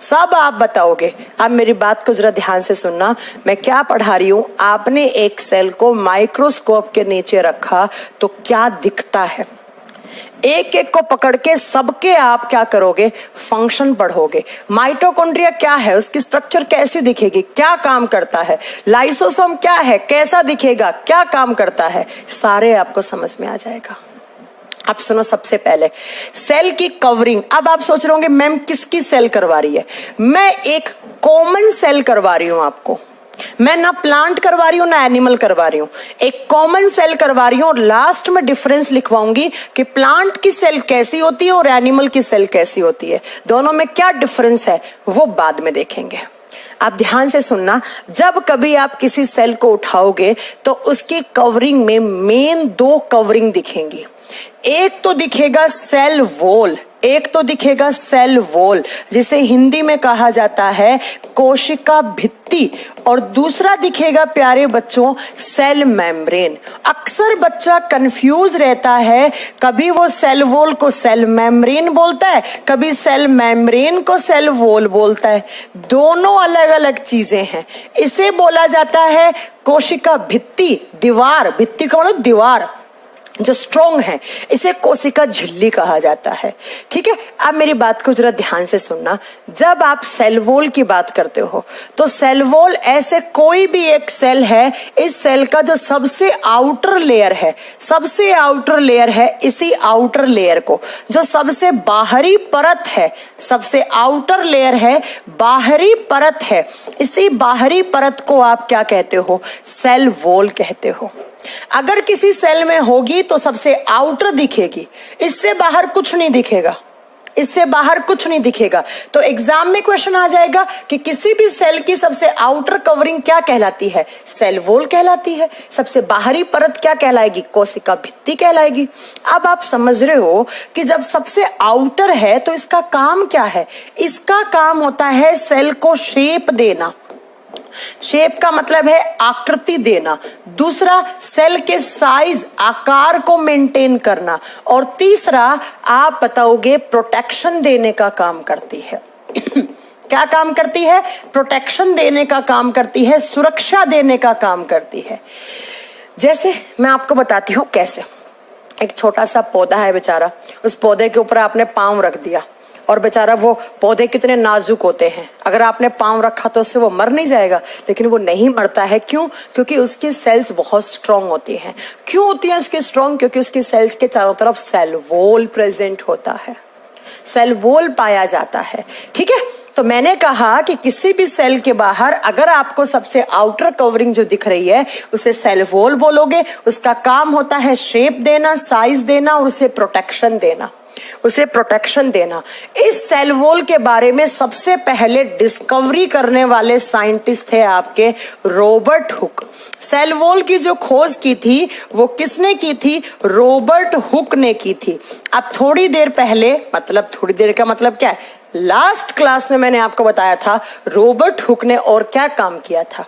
सब आप बताओगे। अब मेरी बात को जरा ध्यान से सुनना, मैं क्या पढ़ा रही हूं। आपने एक सेल को माइक्रोस्कोप के नीचे रखा तो क्या दिखता है, एक एक को पकड़ के सबके आप क्या करोगे, फंक्शन पढ़ोगे। माइटोकॉन्ड्रिया क्या है, उसकी स्ट्रक्चर कैसी दिखेगी, क्या काम करता है, लाइसोसोम क्या है, कैसा दिखेगा, क्या काम करता है, सारे आपको समझ में आ जाएगा। अब सुनो, सबसे पहले सेल की कवरिंग। अब आप सोच रहे होंगे मैम किसकी सेल करवा रही है, मैं एक कॉमन सेल करवा रही हूं आपको। मैं ना प्लांट करवा रही हूं ना एनिमल करवा रही हूं, एक कॉमन सेल करवा रही हूं और लास्ट में डिफरेंस लिखवाऊंगी कि प्लांट की सेल कैसी होती है और एनिमल की सेल कैसी होती है, दोनों में क्या डिफरेंस है वो बाद में देखेंगे। आप ध्यान से सुनना, जब कभी आप किसी सेल को उठाओगे तो उसकी कवरिंग में मेन 2 कवरिंग दिखेंगी। एक तो दिखेगा सेल वॉल, एक तो दिखेगा सेल वॉल जिसे हिंदी में कहा जाता है कोशिका भित्ति, और दूसरा दिखेगा प्यारे बच्चों सेल मेम्ब्रेन। अक्सर बच्चा कंफ्यूज रहता है, कभी वो सेल वॉल को सेल मेम्ब्रेन बोलता है, कभी सेल मेम्ब्रेन को सेल वॉल बोलता है, दोनों अलग अलग चीजें हैं। इसे बोला जाता है कोशिका भित्ति, दीवार, भित्ति का मतलब दीवार जो स्ट्रॉन्ग है, इसे कोशिका झिल्ली कहा जाता है। ठीक है, अब मेरी बात को जरा ध्यान से सुनना, जब आप सेल वॉल की बात करते हो तो सेल वॉल ऐसे कोई भी एक सेल है, इस सेल का जो सबसे आउटर लेयर है, सबसे आउटर लेयर है, इसी आउटर लेयर को, जो सबसे बाहरी परत है, सबसे आउटर लेयर है, बाहरी परत है, इसी बाहरी परत को आप क्या कहते हो, सेल वॉल कहते हो। अगर किसी सेल में होगी तो सबसे आउटर दिखेगी, इससे बाहर कुछ नहीं दिखेगा, इससे बाहर कुछ नहीं दिखेगा। तो एग्जाम में क्वेश्चन आ जाएगा कि किसी भी सेल की सबसे आउटर कवरिंग क्या कहलाती है, सेल वॉल कहलाती है। सबसे बाहरी परत क्या कहलाएगी, कोशिका भित्ति कहलाएगी। अब आप समझ रहे हो कि जब सबसे आउटर है तो इसका काम क्या है, इसका काम होता है सेल को शेप देना। शेप का मतलब है आकृति देना, दूसरा सेल के साइज, आकार को मेंटेन करना, और तीसरा आप बताओगे प्रोटेक्शन देने का काम करती है। क्या काम करती है, प्रोटेक्शन देने का काम करती है, सुरक्षा देने का काम करती है। जैसे मैं आपको बताती हूं कैसे। एक छोटा सा पौधा है बेचारा, उस पौधे के ऊपर आपने पांव रख दिया और बेचारा, वो पौधे कितने नाजुक होते हैं, अगर आपने पांव रखा तो उससे वो मर नहीं जाएगा, लेकिन वो नहीं मरता है। क्यों? क्योंकि उसकी सेल्स बहुत स्ट्रांग होती हैं। क्यों होती है उसकी स्ट्रांग? क्योंकि उसकी सेल्स के चारों तरफ सेल वॉल प्रेजेंट होता है, सेल वॉल पाया जाता है। ठीक है, तो मैंने कहा कि किसी भी सेल के बाहर अगर आपको सबसे आउटर कवरिंग जो दिख रही है उसे सेल वॉल बोलोगे। उसका काम होता है शेप देना, साइज देना और उसे प्रोटेक्शन देना, उसे प्रोटेक्शन देना। इस सेल वॉल के बारे में सबसे पहले डिस्कवरी करने वाले साइंटिस्ट थे आपके रॉबर्ट हुक। सेल वॉल की जो खोज की थी वो किसने की थी, रॉबर्ट हुक ने की थी। अब थोड़ी देर पहले, मतलब थोड़ी देर का मतलब क्या है, लास्ट क्लास में मैंने आपको बताया था रॉबर्ट हुक ने और क्या काम किया था।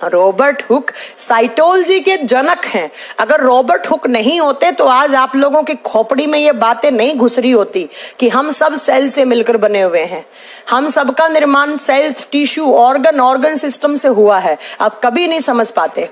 रॉबर्ट हुक साइटोलॉजी के जनक हैं। अगर रॉबर्ट हुक नहीं होते तो आज आप लोगों की खोपड़ी में ये बातें नहीं घुस रही होती कि हम सब सेल से मिलकर बने हुए हैं, हम सबका निर्माण सेल्स, टिश्यू, ऑर्गन सिस्टम से हुआ है। आप कभी नहीं समझ पाते।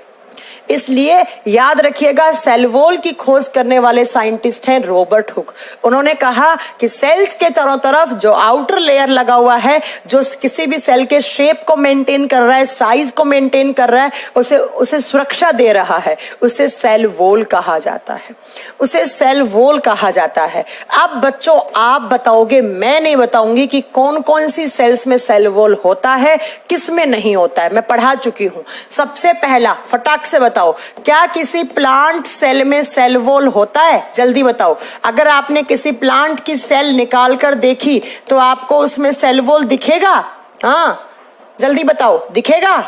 इसलिए याद रखिएगा, सेल वॉल की खोज करने वाले साइंटिस्ट हैं रॉबर्ट हुक। उन्होंने कहा कि सेल्स के चारों तरफ जो आउटर लेयर लगा हुआ है, जो किसी भी सेल के शेप को मेंटेन कर रहा है, साइज को मेंटेन कर रहा है, उसे सुरक्षा दे रहा है, उसे सेल वॉल कहा जाता है, उसे सेल वॉल कहा जाता है। अब बच्चों आप बताओगे, मैं नहीं बताऊंगी कि कौन कौन सी सेल्स में सेल वॉल होता है, किस में नहीं होता है, मैं पढ़ा चुकी हूं। सबसे पहला फटाक से बताओ, क्या किसी प्लांट सेल में सेल वॉल होता है? जल्दी बताओ। अगर आपने किसी प्लांट की सेल निकाल कर देखी तो आपको उसमें सेल वॉल दिखेगा? हाँ, जल्दी बताओ, दिखेगा?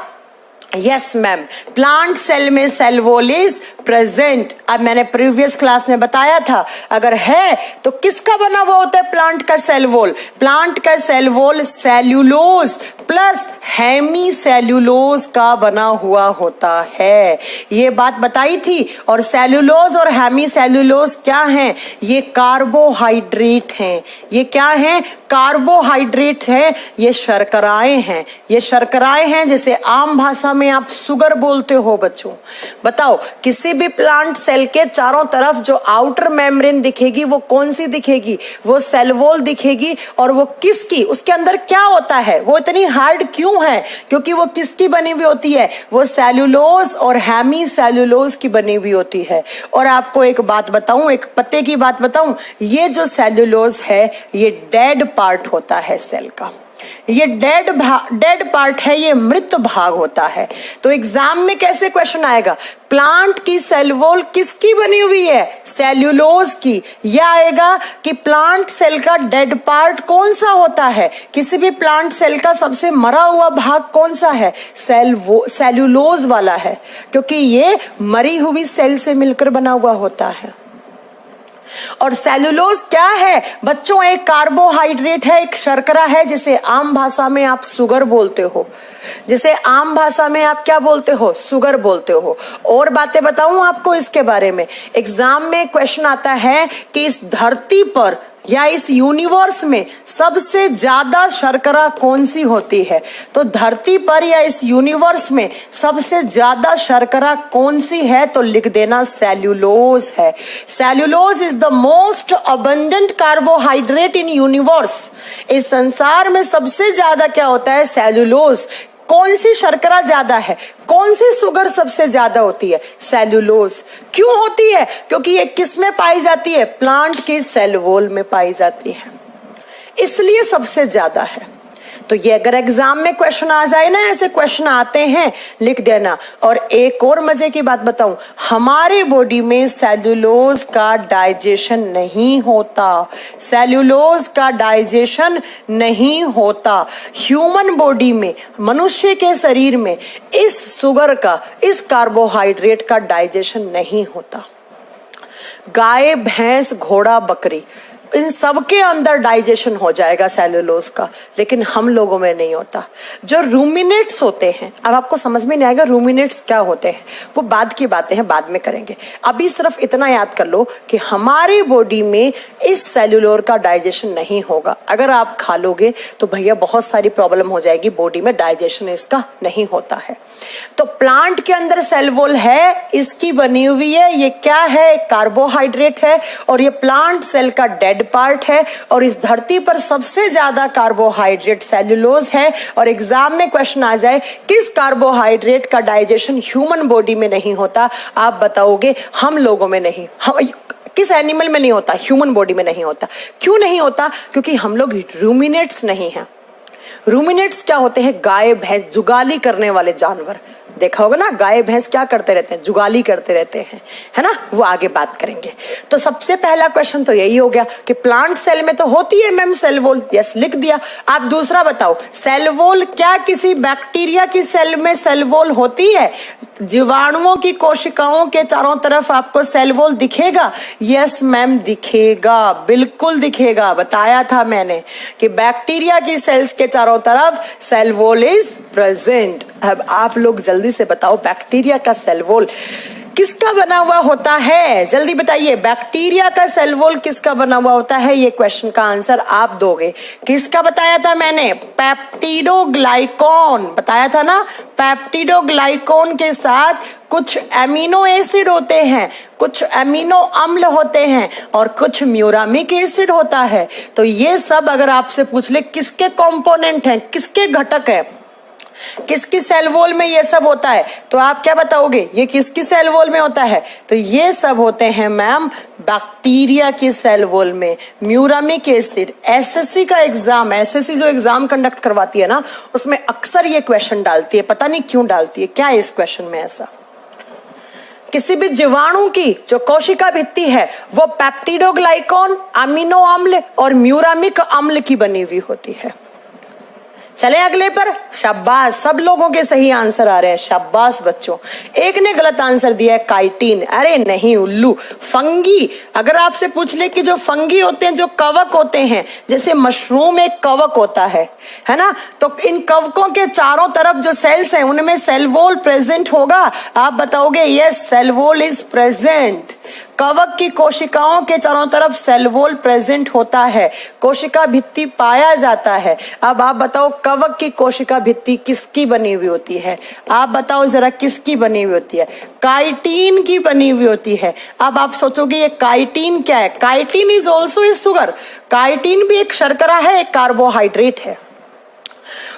यस मैम, प्लांट सेल में सेल वॉल इज प्रेजेंट। अब मैंने प्रीवियस क्लास में बताया था, अगर है तो किसका बना हुआ होता है प्लांट का सेल वॉल? प्लांट का cell wall cellulose plus hemicellulose का बना हुआ होता है, ये बात बताई थी। और सेल्यूलोज और हेमी सेल्यूलोज क्या हैं? ये कार्बोहाइड्रेट हैं। ये क्या हैं? कार्बोहाइड्रेट हैं, ये शर्कराएं हैं। ये शर्कराएं हैं जिसे आम भाषा में आप शुगर बोलते हो बच्चों। बताओ, किसी भी प्लांट सेल के चारों तरफ जो आउटर मेम्ब्रेन दिखेगी वो कौन सी दिखेगी? वो सेल वॉल दिखेगी। और वो किसकी? उसके अंदर क्या होता है? वो इतनी हार्ड क्यों है? क्योंकि वो किसकी बनी हुई होती है? वो सेल्यूलोज और हेमी सेल्यूलोज की बनी हुई होती है। और आपको एक बात बताऊं, एक पते की बात बताऊं, ये जो सेल्यूलोज है ये डेड पार्ट होता है सेल का। ये डेड पार्ट है, ये मृत भाग होता है। तो एग्जाम में कैसे क्वेश्चन आएगा? प्लांट की सेल वॉल किसकी बनी हुई है? सेल्यूलोज की। यह आएगा कि प्लांट सेल का डेड पार्ट कौन सा होता है? किसी भी प्लांट सेल का सबसे मरा हुआ भाग कौन सा है? सेल्यूलोज वाला है, क्योंकि ये मरी हुई सेल से मिलकर बना हुआ होता है। और सेल्यूलोज क्या है बच्चों? एक कार्बोहाइड्रेट है, एक शर्करा है, जिसे आम भाषा में आप शुगर बोलते हो। जिसे आम भाषा में आप क्या बोलते हो? शुगर बोलते हो। और बातें बताऊं आपको इसके बारे में। एग्जाम में क्वेश्चन आता है कि इस धरती पर या इस यूनिवर्स में सबसे ज्यादा शर्करा कौन सी होती है? तो धरती पर या इस यूनिवर्स में सबसे ज्यादा शर्करा कौन सी है? तो लिख देना सेल्यूलोज है। Cellulose is the most abundant carbohydrate in universe. इस संसार में सबसे ज्यादा क्या होता है? सेल्यूलोज। कौन सी शर्करा ज्यादा है? कौन सी शुगर सबसे ज्यादा होती है? सेल्यूलोज। क्यों होती है? क्योंकि ये किस में पाई जाती है? प्लांट की सेल वॉल में पाई जाती है, इसलिए सबसे ज्यादा है। तो ये अगर एग्जाम में क्वेश्चन आ जाए ना, ऐसे क्वेश्चन आते हैं, लिख देना। और एक और मजे की बात बताऊं, हमारे बॉडी में सेल्यूलोज का डाइजेशन नहीं होता। सेल्यूलोज का डाइजेशन नहीं होता। ह्यूमन बॉडी में, मनुष्य के शरीर में इस शुगर का, इस कार्बोहाइड्रेट का डाइजेशन नहीं होता। गाय, भैंस, घोड़ा, बकरी, इन सबके अंदर डाइजेशन हो जाएगा सेल्यूलोज का, लेकिन हम लोगों में नहीं होता। जो रूमिनेट्स होते हैं, अब आपको समझ में नहीं आएगा रूमिनेट्स क्या होते हैं, वो बाद की बातें हैं, बाद में करेंगे। अभी सिर्फ इतना याद कर लो कि हमारी बॉडी में इस सेल्यूलोज का डाइजेशन नहीं होगा। अगर आप खा लोगे तो भैया बहुत सारी प्रॉब्लम हो जाएगी, बॉडी में डाइजेशन इसका नहीं होता है। तो प्लांट के अंदर सेल वॉल है, इसकी बनी हुई है। ये क्या है? कार्बोहाइड्रेट है। और ये प्लांट सेल का डेड पार्ट है। और इस धरती पर सबसे ज्यादा कार्बोहाइड्रेट सेल्यूलोज है। और एग्जाम में क्वेश्चन आ जाए किस कार्बोहाइड्रेट का डाइजेशन ह्यूमन बॉडी में नहीं होता, आप बताओगे हम लोगों में नहीं। किस एनिमल में नहीं होता? ह्यूमन बॉडी में नहीं होता। क्यों नहीं होता? क्योंकि हम लोग रूमिनेट्स नहीं हैं। रूमिनेट्स क्या होते हैं? गाय, भैंस, जुगाली करने वाले जानवर। देखा होगा ना, गाय भैंस क्या करते रहते हैं? जुगाली करते रहते हैं, है ना। वो आगे बात करेंगे। तो सबसे पहला क्वेश्चन तो यही हो गया कि प्लांट सेल में तो होती है मैम सेल वॉल। यस, लिख दिया। आप दूसरा बताओ, सेल वॉल क्या किसी बैक्टीरिया की सेल में सेल वॉल होती है? जीवाणुओं की कोशिकाओं के चारों तरफ आपको सेल वॉल दिखेगा? यस मैम, दिखेगा, बिल्कुल दिखेगा। बताया था मैंने कि बैक्टीरिया की सेल्स के चारों तरफ सेल वॉल इज प्रेजेंट। अब आप लोग जल्दी से बताओ, बैक्टीरिया का सेल वॉल किसका बना हुआ होता है? जल्दी बताइए, बैक्टीरिया का सेल वॉल किसका बना हुआ होता है? ये क्वेश्चन का आंसर आप दोगे। किसका बताया था मैंने? पेप्टिडोग्लाइकॉन बताया था ना। पेप्टिडोग्लाइकॉन के साथ कुछ एमिनो एसिड होते हैं, कुछ एमिनो अम्ल होते हैं और कुछ म्यूरामिक एसिड होता है। तो ये सब अगर आपसे पूछ ले किसके कंपोनेंट हैं, किसके घटक हैं, किसकी सेल वॉल में ये सब होता है, तो आप क्या बताओगे? ये किसकी सेल वॉल में होता है? तो ये सब होते हैं मैम बैक्टीरिया की सेल वॉल में। म्यूरामिक एसिड, एसएससी का एग्जाम, एसएससी जो एग्जाम कंडक्ट करवाती है ना, उसमें अक्सर ये क्वेश्चन डालती है। पता नहीं क्यों डालती है, क्या है इस क्वेश्चन में ऐसा? किसी भी जीवाणु की जो कोशिका भित्ति है वो पेप्टिडोग्लाइकॉन, अमीनो अम्ल और म्यूरामिक अम्ल की बनी हुई होती है। चले अगले पर। शाबाश, सब लोगों के सही आंसर आ रहे हैं, शाबाश बच्चों। एक ने गलत आंसर दिया है काइटिन। अरे नहीं उल्लू, फंगी। अगर आपसे पूछ ले कि जो फंगी होते हैं, जो कवक होते हैं, जैसे मशरूम एक कवक होता है ना, तो इन कवकों के चारों तरफ जो सेल्स हैं उनमें सेल वॉल प्रेजेंट होगा? आप बताओगे yes, cell wall is present. कवक की कोशिकाओं के चारों तरफ सेल वॉल प्रेजेंट होता है, कोशिका भित्ति पाया जाता है। अब आप बताओ कवक की कोशिका भित्ति किसकी बनी हुई होती है? आप बताओ जरा किसकी बनी हुई होती है? काइटिन की बनी हुई होती है। अब आप सोचोगे ये काइटिन क्या है? Chitin is also a sugar. Chitin भी एक शर्करा है, एक कार्बोहाइड्रेट है।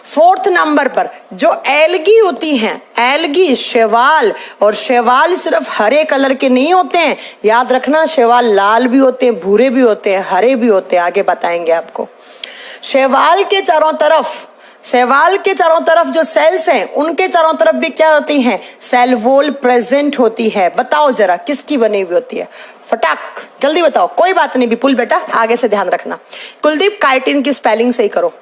फोर्थ नंबर पर जो एल्गी होती हैं, एल्गी, शैवाल, और शैवाल सिर्फ हरे कलर के नहीं होते हैं, याद रखना, शैवाल लाल भी होते हैं, भूरे भी होते हैं, हरे भी होते हैं, आगे बताएंगे आपको। शैवाल के चारों तरफ जो सेल्स हैं उनके चारों तरफ भी क्या होती हैं? सेल वॉल प्रेजेंट होती है। बताओ जरा किसकी बनी हुई होती है? फटाक जल्दी बताओ। कोई बात नहीं विपुल बेटा, आगे से ध्यान रखना। कुलदीप, काइटिन की स्पेलिंग सही करो।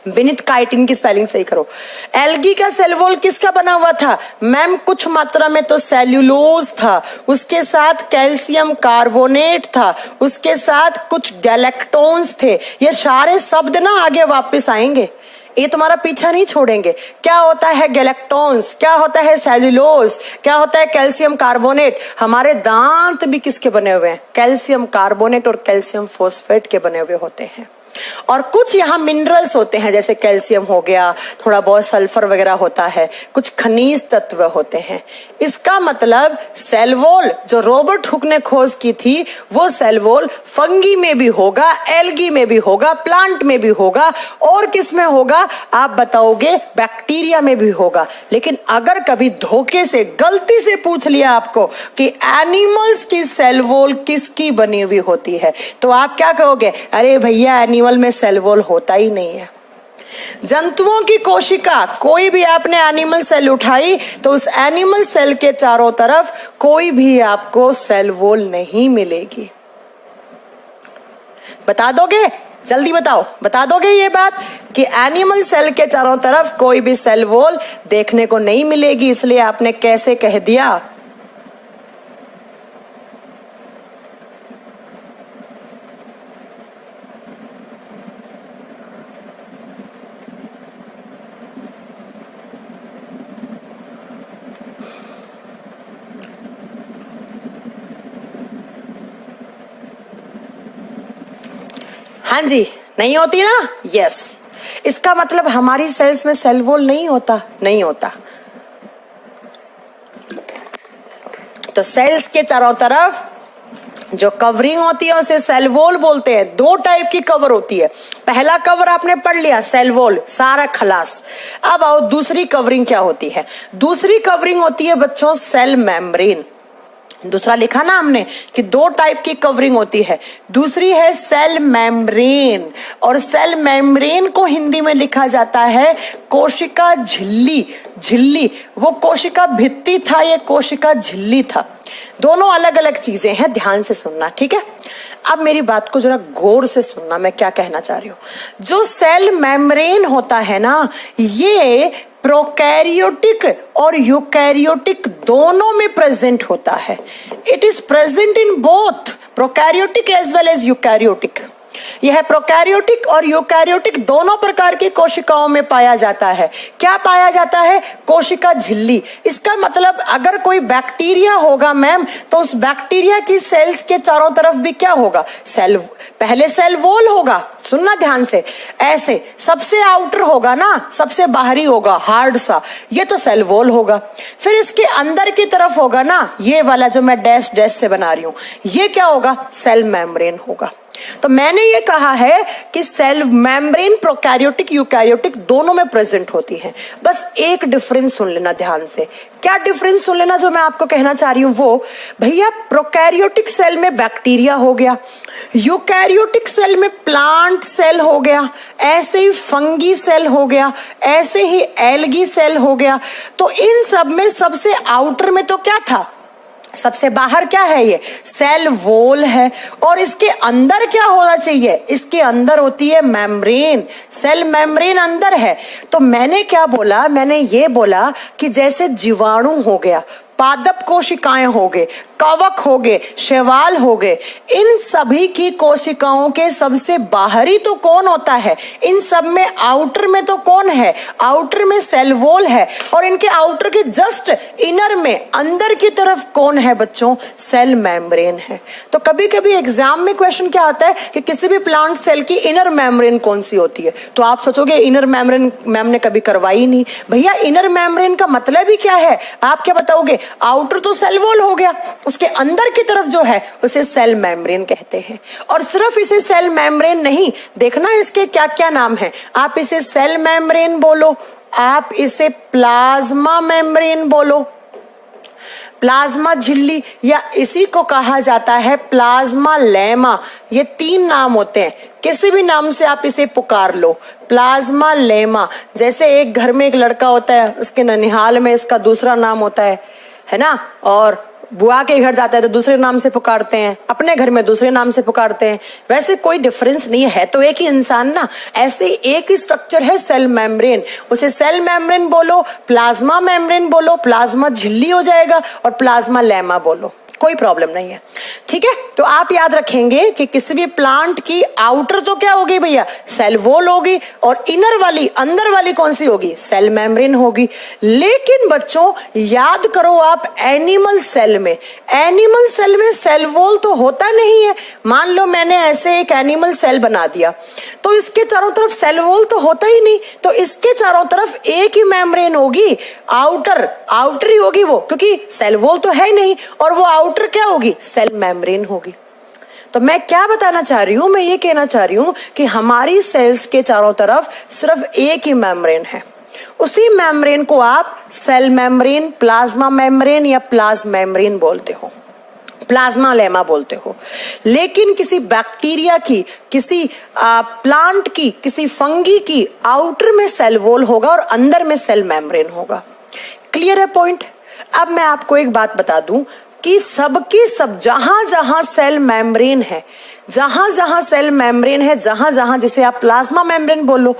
विनीत, काइटिन की स्पेलिंग सही करो। एल्गी का सेल वॉल किसका बना हुआ था? मैम कुछ मात्रा में तो सेल्यूलोज था, उसके साथ कैल्शियम कार्बोनेट था, उसके साथ कुछ गैलेक्टोन्स थे। ये सारे शब्द ना आगे वापस आएंगे, ये तुम्हारा पीछा नहीं छोड़ेंगे। क्या होता है गैलेक्टोन्स, क्या होता है सेल्यूलोज, क्या होता है कैल्शियम कार्बोनेट? हमारे दांत भी किसके बने हुए हैं? कैल्शियम कार्बोनेट और कैल्शियम फॉस्फेट के बने हुए होते हैं। और कुछ यहाँ मिनरल्स होते हैं, जैसे कैल्शियम हो गया, थोड़ा बहुत सल्फर वगैरह होता है, कुछ खनिज तत्व होते हैं। इसका मतलब सेल वॉल जो रॉबर्ट हुक ने खोज की थी, वो सेल वॉल फंगी में भी होगा, एल्गी में भी होगा, प्लांट में भी होगा, और किस में होगा? आप बताओगे बैक्टीरिया में भी होगा। लेकिन अगर कभी धोखे से, गलती से पूछ लिया आपको कि एनिमल्स की सेल वॉल किसकी बनी हुई होती है, तो आप क्या कहोगे? अरे भैया एनिमल में सेल वॉल होता ही नहीं है। जंतुओं की कोशिका, कोई भी आपने एनिमल सेल उठाई तो उस एनिमल सेल के चारों तरफ कोई भी आपको सेल वॉल नहीं मिलेगी। बता दोगे? जल्दी बताओ, बता दोगे ये बात कि एनिमल सेल के चारों तरफ कोई भी सेल वॉल देखने को नहीं मिलेगी? इसलिए आपने कैसे कह दिया? हाँ जी, नहीं होती ना? यस। इसका मतलब हमारी सेल्स में सेल वॉल नहीं होता? नहीं होता। तो सेल्स के चारों तरफ जो कवरिंग होती है उसे सेल वॉल बोलते हैं। दो टाइप की कवर होती है। पहला कवर आपने पढ़ लिया, सेल वॉल, सारा खलास। अब आओ दूसरी कवरिंग क्या होती है? दूसरी कवरिंग होती है बच्चों सेल मेम्ब्रेन। दूसरा लिखा ना हमने कि दो टाइप की कवरिंग होती है, दूसरी है सेल मेम्ब्रेन, और सेल मेम्ब्रेन को हिंदी में लिखा जाता है कोशिका झिल्ली। झिल्ली वो कोशिका भित्ति था, ये कोशिका झिल्ली था। दोनों अलग अलग चीजें हैं, ध्यान से सुनना, ठीक है? अब मेरी बात को जरा गौर से सुनना, मैं क्या कहना चाह रही हूं। जो सेल मेम्ब्रेन होता है ना, ये प्रोकैरियोटिक और यूकैरियोटिक दोनों में प्रेजेंट होता है। It is present in both prokaryotic as well as eukaryotic. यह प्रोकैरियोटिक और यूकैरियोटिक दोनों प्रकार की कोशिकाओं में पाया जाता है। क्या पाया जाता है? कोशिका झिल्ली। इसका मतलब अगर कोई बैक्टीरिया होगा मैम, तो उस बैक्टीरिया की सेल्स के चारों तरफ भी क्या होगा? सेल, पहले सेल वॉल होगा, सुनना ध्यान से, ऐसे सबसे आउटर होगा ना, सबसे बाहरी होगा हार्ड सा, ये तो सेल वॉल होगा। फिर इसके अंदर की तरफ होगा ना, ये वाला जो मैं डैश डैश से बना रही हूं, ये क्या होगा? सेल मेम्ब्रेन होगा। तो मैंने ये कहा है कि सेल मेम्ब्रेन प्रोकैरियोटिक यूकैरियोटिक दोनों में प्रेजेंट होती है। बस एक डिफरेंस सुन लेना ध्यान से। क्या डिफरेंस सुन लेना जो मैं आपको कहना चाह रही हूं वो, भैया प्रोकैरियोटिक सेल में बैक्टीरिया हो गया, यूकैरियोटिक सेल में प्लांट सेल हो गया, ऐसे ही फंगी सेल हो गया, ऐसे ही एल्गी सेल हो गया। तो इन सब में सबसे आउटर में तो क्या था? सबसे बाहर क्या है? ये सेल वॉल है। और इसके अंदर क्या होना चाहिए? इसके अंदर होती है मेम्ब्रेन, सेल मेम्ब्रेन अंदर है। तो मैंने क्या बोला? मैंने ये बोला कि जैसे जीवाणु हो गया, पादप कोशिकाएं हो गए, कवक हो गए, शैवाल हो गए, इन सभी की कोशिकाओं के सबसे बाहरी तो कौन होता है? इन सब में आउटर में तो कौन है? आउटर में सेल वॉल है। और इनके आउटर के जस्ट इनर में अंदर की तरफ कौन है बच्चों? सेल मेम्ब्रेन है। तो कभी कभी एग्जाम में क्वेश्चन क्या आता है कि किसी भी प्लांट सेल की इनर मेम्ब्रेन कौन सी होती है? तो आप सोचोगे इनर मेम्ब्रेन मैम ने कभी करवाई नहीं। भैया इनर मेम्ब्रेन का मतलब ही क्या है? आप क्या बताओगे? आउटर तो सेल वॉल हो गया, उसके अंदर की तरफ जो है उसे सेल मेम्ब्रेन कहते हैं। और सिर्फ इसे सेल मेम्ब्रेन नहीं, देखना इसके क्या क्या नाम है। आप इसे सेल मेम्ब्रेन बोलो, आप इसे प्लाज्मा मेम्ब्रेन बोलो, प्लाज्मा झिल्ली, या इसी को कहा जाता है प्लाज्मा लेमा। ये तीन नाम होते हैं, किसी भी नाम से आप इसे पुकार लो। प्लाज्मा लेमा, जैसे एक घर में एक लड़का होता है, उसके ननिहाल में इसका दूसरा नाम होता है ना, और बुआ के घर जाता है तो दूसरे नाम से पुकारते हैं, अपने घर में दूसरे नाम से पुकारते हैं। वैसे कोई डिफरेंस नहीं है, तो एक ही इंसान ना, ऐसे एक ही स्ट्रक्चर है सेल मेम्ब्रेन। उसे सेल मेम्ब्रेन बोलो, प्लाज्मा मेम्ब्रेन बोलो, प्लाज्मा झिल्ली हो जाएगा, और प्लाज्मा लेमा बोलो, कोई प्रॉब्लम नहीं है। ठीक है, तो आप याद रखेंगे कि किसी भी प्लांट की आउटर तो क्या होगी भैया? सेल वॉल होगी, और इनर वाली, अंदर वाली कौन सी होगी? सेल मेम्ब्रेन होगी। लेकिन बच्चों याद करो आप, एनिमल सेल में सेल वॉल तो होता नहीं है। मान लो मैंने ऐसे एक एनिमल सेल बना दिया, तो इसके चारों तरफ सेल वॉल तो होता ही नहीं, तो इसके चारों तरफ एक ही मेम्ब्रेन होगी, आउटर ही होगी वो, क्योंकि सेल वॉल तो है ही नहीं, और वो आउटर क्या होगी? सेल मेम्ब्रेन होगी। तो मैं क्या बताना चाह रही हूं? मैं ये कहना चाह रही हूं कि हमारी सेल्स के चारों तरफ सिर्फ एक ही मेम्ब्रेन है। उसी मेम्ब्रेन को आप सेल मेम्ब्रेन, प्लाज्मा मेम्ब्रेन या प्लाज्मा मेम्ब्रेन बोलते हो, प्लाज्मा लेमा बोलते हो। लेकिन किसी बैक्टीरिया की, किसी प्लांट की, किसी फंगी की आउटर में सेल वॉल होगा और अंदर में सेल मेम्ब्रेन होगा। क्लियर है पॉइंट? अब मैं आपको एक बात बता दूं कि सबकी सब, जहां जहां सेल मेम्ब्रेन है, जहां जहां सेल मेम्ब्रेन है, जहां जहां, जिसे आप प्लाज्मा मेम्ब्रेन बोलो,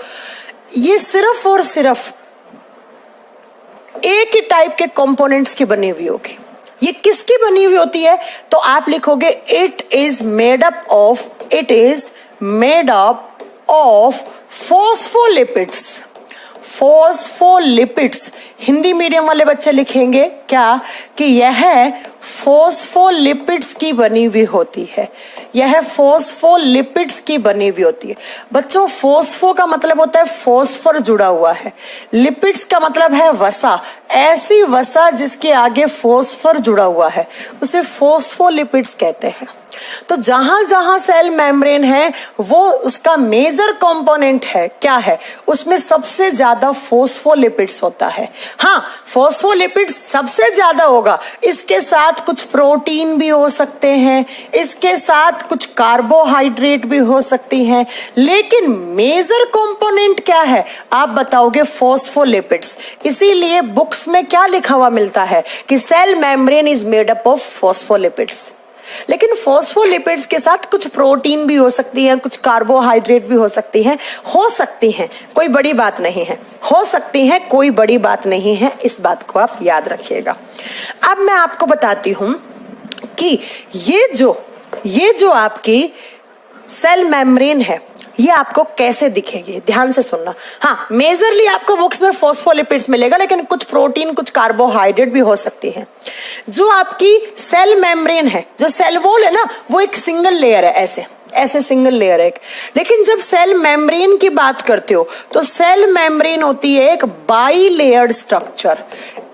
ये सिर्फ और सिर्फ एक ही टाइप के कंपोनेंट्स की बनी हुई होगी। ये किसकी बनी हुई होती है? तो आप लिखोगे it is made up of phospholipids. Phospholipids, Hindi medium वाले बच्चे लिखेंगे क्या? कि यह फॉस्फोलिपिड्स की बनी हुई होती है। यह फॉस्फोलिपिड्स की बनी हुई होती है। बच्चों फॉस्फो का मतलब होता है फॉस्फर जुड़ा हुआ है, लिपिड्स का मतलब है वसा। ऐसी वसा जिसके आगे फॉस्फर जुड़ा हुआ है उसे फॉस्फोलिपिड्स कहते हैं। तो जहां जहां सेल मेम्ब्रेन है वो उसका मेजर कंपोनेंट है, क्या है? उसमें सबसे ज्यादा फॉस्फोलिपिड्स होता है। हाँ, फॉस्फोलिपिड्स सबसे ज्यादा होगा, इसके साथ कुछ प्रोटीन भी हो सकते हैं, इसके साथ कुछ कार्बोहाइड्रेट भी हो सकती हैं, लेकिन मेजर कंपोनेंट क्या है? आप बताओगे फॉस्फोलिपिड्स। इसीलिए बुक्स में क्या लिखा हुआ मिलता है कि cell membrane is made up of phospholipids. लेकिन फॉस्फोलिपिड्स के साथ कुछ प्रोटीन भी हो सकती है, कुछ कार्बोहाइड्रेट भी हो सकती हैं, कोई बड़ी बात नहीं है, हो सकती हैं, कोई बड़ी बात नहीं है। इस बात को आप याद रखिएगा। अब मैं आपको बताती हूं कि ये जो आपकी सेल मेम्ब्रेन है, ये आपको कैसे दिखेगी, ध्यान से सुनना। हाँ, मेजरली आपको बुक्स में फॉस्फोलिपिड्स मिलेगा, लेकिन कुछ प्रोटीन, कुछ कार्बोहाइड्रेट भी हो सकती है। जो आपकी सेल मेम्ब्रेन है, जो सेल वॉल है ना, वो एक सिंगल लेयर है, ऐसे सिंगल लेयर है। लेकिन जब सेल मेम्ब्रेन की बात करते हो तो सेल मेम्ब्रेन होती है एक by layered structure.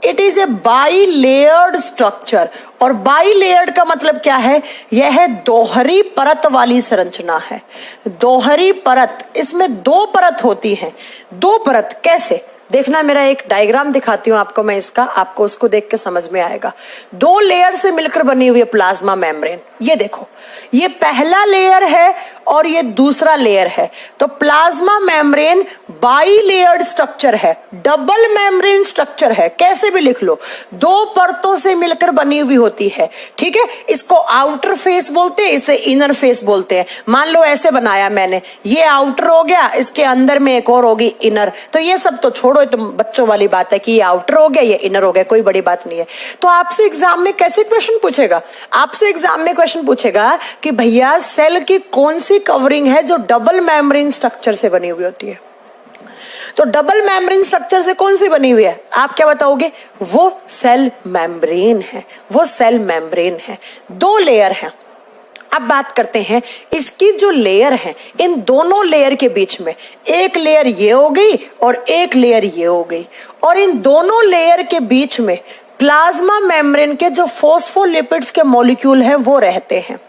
It is a by layered structure. और बाई लेयर्ड का मतलब क्या है? यह दोहरी परत वाली संरचना है। दोहरी परत, इसमें दो परत होती है। दो परत कैसे देखना, मेरा एक डायग्राम दिखाती हूं आपको मैं इसका, आपको उसको देख के समझ में आएगा। दो लेयर से मिलकर बनी हुई है प्लाज्मा मेम्ब्रेन। ये देखो, ये पहला लेयर है और ये दूसरा लेयर है। तो plasma membrane by layered structure है, डबल मेम्ब्रेन स्ट्रक्चर है, कैसे भी लिख लो, दो परतों से मिलकर बनी हुई होती है। ठीक है, इसको आउटर फेस बोलते हैं, इसे इनर फेस बोलते हैं। मान लो ऐसे बनाया मैंने, ये आउटर हो गया, इसके अंदर में एक और होगी इनर। तो ये सब तो छोड़ो, तो बच्चों वाली बात है कि ये आउटर हो गया, ये इनर हो गया, कोई बड़ी बात नहीं है। तो आपसे एग्जाम में कैसे क्वेश्चन पूछेगा? आपसे एग्जाम में क्वेश्चन पूछेगा कि भैया सेल की कौन सी कवरिंग है जो डबल मेम्ब्रेन स्ट्रक्चर से बनी हुई होती है। तो डबल मेम्ब्रेन स्ट्रक्चर से कौन सी बनी हुई है? आप क्या बताओगे? वो सेल मेम्ब्रेन है, वो सेल मेम्ब्रेन है। दो लेयर है। अब बात करते हैं इसकी जो लेयर है, इन दोनों लेयर के बीच में एक लेयर ये हो गई और एक लेयर ये हो गई, और इन दोनों लेयर के बीच में प्लाज्मा मेम्ब्रेन के जो फॉस्फोलिपिड्स के मॉलिक्यूल हैं वो रहते हैं।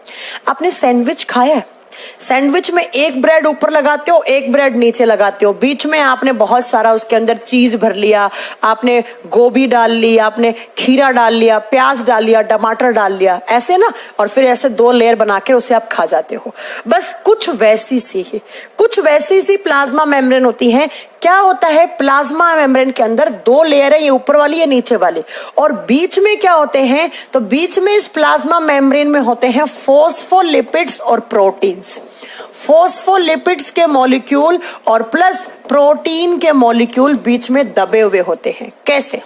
आपने सैंडविच खाया है? सैंडविच में एक ब्रेड ऊपर लगाते हो, एक ब्रेड नीचे लगाते हो, बीच में आपने बहुत सारा उसके अंदर चीज भर लिया, आपने गोभी डाल ली, आपने खीरा डाल लिया, प्याज डाल लिया, टमाटर डाल लिया, ऐसे ना, और फिर ऐसे दो लेयर बना के उसे आप खा जाते हो। बस कुछ वैसी सी प्लाज्मा मेम्ब्रेन होती है। क्या होता है प्लाज्मा मेम्ब्रेन के अंदर? दो लेयर है, ये ऊपर वाली है, नीचे वाली, और बीच में क्या होते हैं? तो बीच में इस प्लाज्मा मेम्ब्रेन में होते हैं फॉस्फोलिपिड्स और प्रोटीन्स। फॉस्फोलिपिड्स के मॉलिक्यूल और प्लस प्रोटीन के मॉलिक्यूल बीच में दबे हुए होते हैं। कैसे?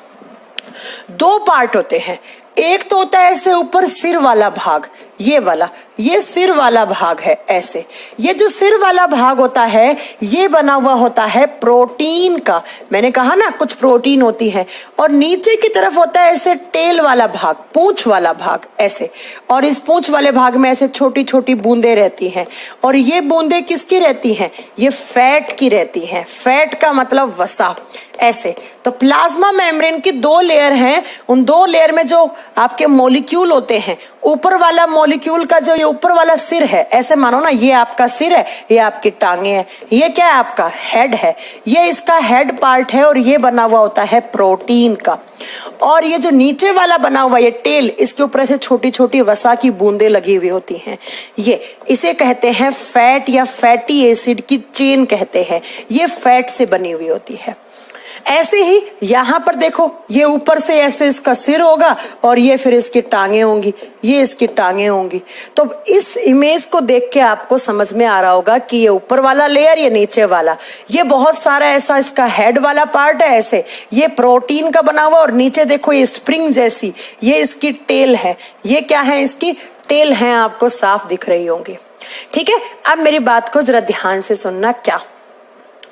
दो पार्ट होते हैं। एक तो होता है ऐसे ऊपर सिर वाला भाग, ये वाला, ये सिर वाला भाग है ऐसे। ये जो सिर वाला भाग होता है ये बना हुआ होता है प्रोटीन का। मैंने कहा ना कुछ प्रोटीन होती है। और नीचे की तरफ होता है ऐसे टेल वाला भाग, पूंछ वाला भाग ऐसे। और इस पूंछ वाले भाग में ऐसे छोटी छोटी बूंदें रहती हैं। और ये बूंदें किसकी रहती हैं? ये फैट की रहती हैं। फैट का मतलब वसा, ऐसे। तो प्लाज्मा मेम्ब्रेन की दो लेयर हैं। उन दो लेयर में जो आपके मॉलिक्यूल होते हैं, ऊपर वाला मॉलिक्यूल का जो ये ऊपर वाला सिर है, ऐसे मानो ना ये आपका सिर है, ये आपकी टांगे हैं, ये क्या है? आपका हेड है। ये इसका हेड पार्ट है और ये बना हुआ होता है प्रोटीन का। और ये जो नीचे वाला बना हुआ ये टेल, इसके ऊपर से छोटी छोटी वसा की बूंदें लगी हुई होती हैं। ये इसे कहते हैं फैट या फैटी एसिड की चेन कहते हैं। ये फैट से बनी हुई होती है। ऐसे ही यहां पर देखो, ये ऊपर से ऐसे इसका सिर होगा और ये फिर इसकी टांगे होंगी, ये इसकी टांगे होंगी। तो इस इमेज को देख के आपको समझ में आ रहा होगा कि ये ऊपर वाला लेयर, ये नीचे वाला, ये बहुत सारा ऐसा इसका हेड वाला पार्ट है ऐसे, ये प्रोटीन का बना हुआ, और नीचे देखो ये स्प्रिंग जैसी, ये इसकी टेल है। ये क्या है? इसकी टेल है, आपको साफ दिख रही होंगी। ठीक है, अब मेरी बात को जरा ध्यान से सुनना। क्या?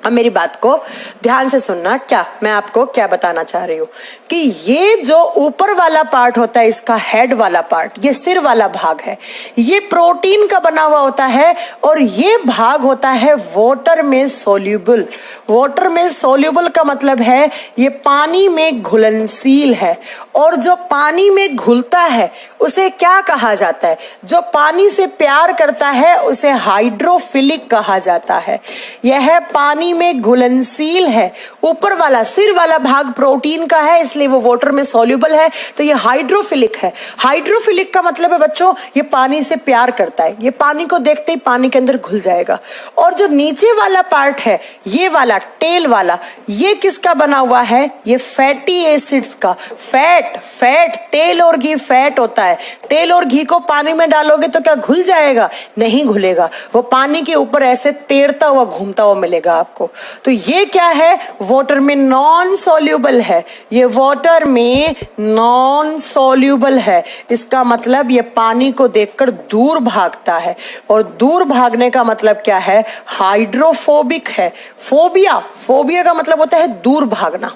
अब मेरी बात को ध्यान से सुनना। क्या मैं आपको क्या बताना चाह रही हूं कि ये जो ऊपर वाला पार्ट होता है, इसका हेड वाला पार्ट, ये सिर वाला भाग है, ये प्रोटीन का बना हुआ होता है। और ये भाग होता है वाटर में सोल्यूबल। वाटर में सोल्यूबल का मतलब है ये पानी में घुलनशील है। और जो पानी में घुलता है उसे क्या कहा जाता है? जो पानी से प्यार करता है उसे हाइड्रोफिलिक कहा जाता है। यह पानी में घुलनशील है। ऊपर वाला सिर वाला भाग प्रोटीन का है, इसलिए वो वाटर में सॉल्युबल है, तो ये हाइड्रोफिलिक है। हाइड्रोफिलिक का मतलब है बच्चों, ये पानी से प्यार करता है, ये पानी को देखते ही पानी के अंदर घुल जाएगा। और जो नीचे वाला पार्ट है, ये वाला टेल वाला, ये किसका बना हुआ है? ये फैटी एसिड्स का। फैट टेल और घी फैट होता है। तेल और घी को पानी में डालोगे तो क्या घुल जाएगा? नहीं घुलेगा, वो पानी के ऊपर ऐसे तैरता हुआ घूमता हुआ मिलेगा आपको। तो ये क्या है? वाटर में नॉन सॉल्यूबल है, ये वाटर में नॉन सॉल्यूबल है। इसका मतलब ये पानी को देखकर दूर भागता है, और दूर भागने का मतलब क्या है? हाइड्रोफोबिक है। फोबिया का मतलब होता है दूर भागना,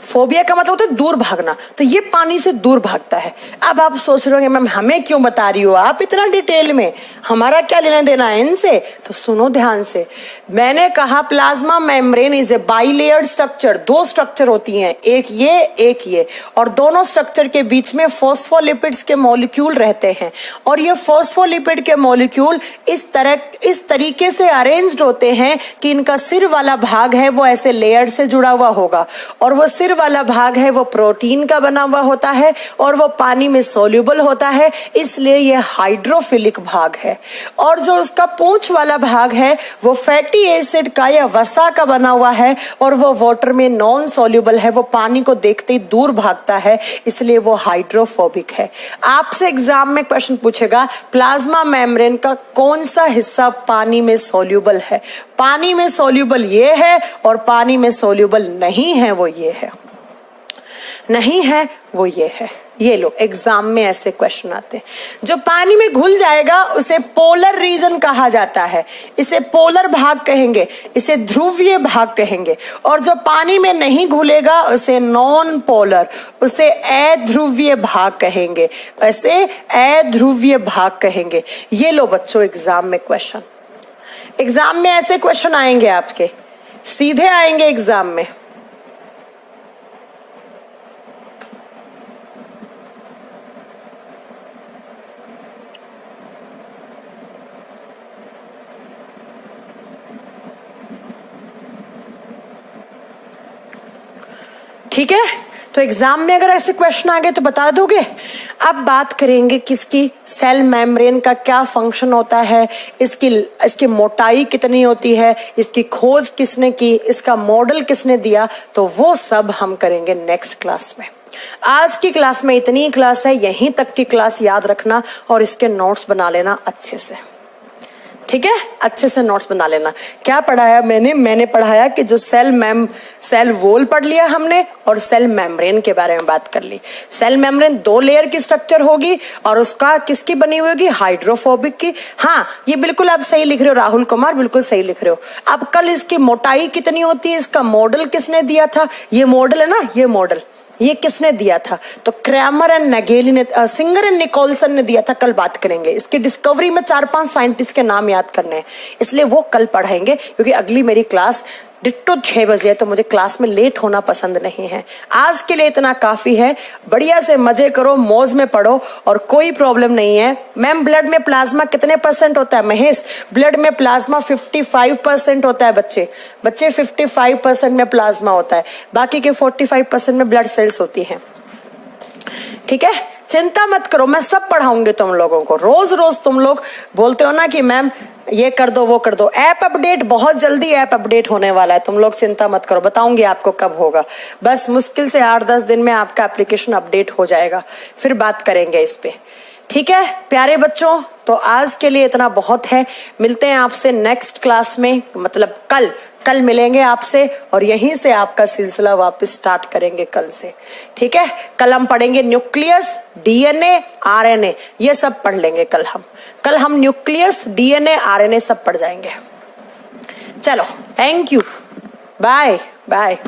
फोबिया का मतलब होता है दूर भागना। तो ये पानी से दूर भागता है। अब आप सोच रहे हो मैम हमें क्यों बता रही हो आप इतना डिटेल में, हमारा क्या लेना देना है इनसे? तो सुनो ध्यान से। मैंने कहा plasma membrane is a bilayered structure. दो स्ट्रक्चर होती हैं, एक ये, और दोनों स्ट्रक्चर के बीच में फॉस्फोलिपिड्स के मॉलिक्यूल रहते हैं। और ये फॉस्फोलिपिड के मॉलिक्यूल इस तरीके से अरेंज्ड होते हैं कि इनका सिर वाला भाग है वो ऐसे लेयर से जुड़ा हुआ होगा, और वो सिर वाला भाग है वो प्रोटीन का बना हुआ होता है, और वो पानी में सोल्यूबल होता है, इसलिए ये हाइड्रोफिलिक भाग है। और जो उसका पूंछ वाला भाग है वो फैटी एसिड का या वसा का बना हुआ है, और वो वाटर में नॉन सोल्यूबल है, वो पानी को देखते ही दूर भागता है, इसलिए वो हाइड्रोफोबिक है। आपसे एग्जाम में क्वेश्चन पूछेगा प्लाज्मा मेम्ब्रेन का कौन सा हिस्सा पानी में सोल्यूबल है? पानी में सोल्यूबल ये है, और पानी में सोल्यूबल नहीं है वो ये है, नहीं है वो ये है। ये लो एग्जाम में ऐसे क्वेश्चन आते हैं। जो पानी में घुल जाएगा उसे पोलर रीजन कहा जाता है, इसे पोलर भाग कहेंगे, इसे ध्रुवीय भाग कहेंगे। और जो पानी में नहीं घुलेगा उसे नॉन पोलर, उसे अध्रुवीय भाग कहेंगे, ऐसे अध्रुवीय भाग कहेंगे। ये लो बच्चों एग्जाम में क्वेश्चन, एग्जाम में ऐसे क्वेश्चन आएंगे आपके, सीधे आएंगे एग्जाम में। ठीक है, तो एग्जाम में अगर ऐसे क्वेश्चन आ गए तो बता दोगे। अब बात करेंगे किसकी, सेल मेम्ब्रेन का क्या फंक्शन होता है, इसकी मोटाई कितनी होती है, इसकी खोज किसने की, इसका मॉडल किसने दिया, तो वो सब हम करेंगे नेक्स्ट क्लास में। आज की क्लास में इतनी क्लास है, यहीं तक की क्लास याद रखना और इसके नोट्स बना लेना अच्छे से। ठीक है, अच्छे से नोट्स बना लेना। क्या पढ़ाया मैंने पढ़ाया कि जो सेल वॉल पढ़ लिया हमने, और सेल मेम्ब्रेन के बारे में बात कर ली। सेल मेम्ब्रेन 2 लेयर की स्ट्रक्चर होगी, और उसका किसकी बनी हुई होगी? हाइड्रोफोबिक की। हाँ, ये बिल्कुल आप सही लिख रहे हो राहुल कुमार, बिल्कुल सही लिख रहे हो। अब कल इसकी मोटाई कितनी होती है, इसका मॉडल किसने दिया था? ये मॉडल है ना, ये मॉडल ये किसने दिया था? तो क्रैमर एंड नगेली ने, सिंगर एंड निकोलसन ने दिया था। कल बात करेंगे इसकी डिस्कवरी में 4-5 साइंटिस्ट के नाम याद करने हैं, इसलिए वो कल पढ़ाएंगे, क्योंकि अगली मेरी क्लास डिट्टो 6 बजे है, तो मुझे क्लास में लेट होना पसंद नहीं है। आज के लिए इतना काफी है, बढ़िया से मजे करो, मौज में पढ़ो, और कोई प्रॉब्लम नहीं है। मैम ब्लड में प्लाज्मा कितने % होता है? महेश, ब्लड में प्लाज्मा 55% होता है। बच्चे 55% में प्लाज्मा होता है, बाकी के 45% में ब्लड सेल्स होती हैं। ठीक है, चिंता मत करो, मैं सब पढ़ाऊंगी तुम लोगों को। रोज रोज तुम लोग बोलते हो ना कि मैम ये कर दो वो कर दो। ऐप अपडेट, बहुत जल्दी ऐप अपडेट होने वाला है, तुम लोग चिंता मत करो, बताऊंगी आपको कब होगा। बस मुश्किल से 8-10 दिन में आपका एप्लीकेशन अपडेट हो जाएगा, फिर बात करेंगे इस पे। ठीक है प्यारे बच्चों, तो आज के लिए इतना बहुत है। मिलते हैं आपसे नेक्स्ट क्लास में, मतलब कल मिलेंगे आपसे, और यहीं से आपका सिलसिला वापस स्टार्ट करेंगे कल से। ठीक है, कल हम पढ़ेंगे न्यूक्लियस, डीएनए, आरएनए, ये सब पढ़ लेंगे कल हम न्यूक्लियस, डीएनए, आरएनए सब पढ़ जाएंगे। चलो, थैंक यू, बाय बाय।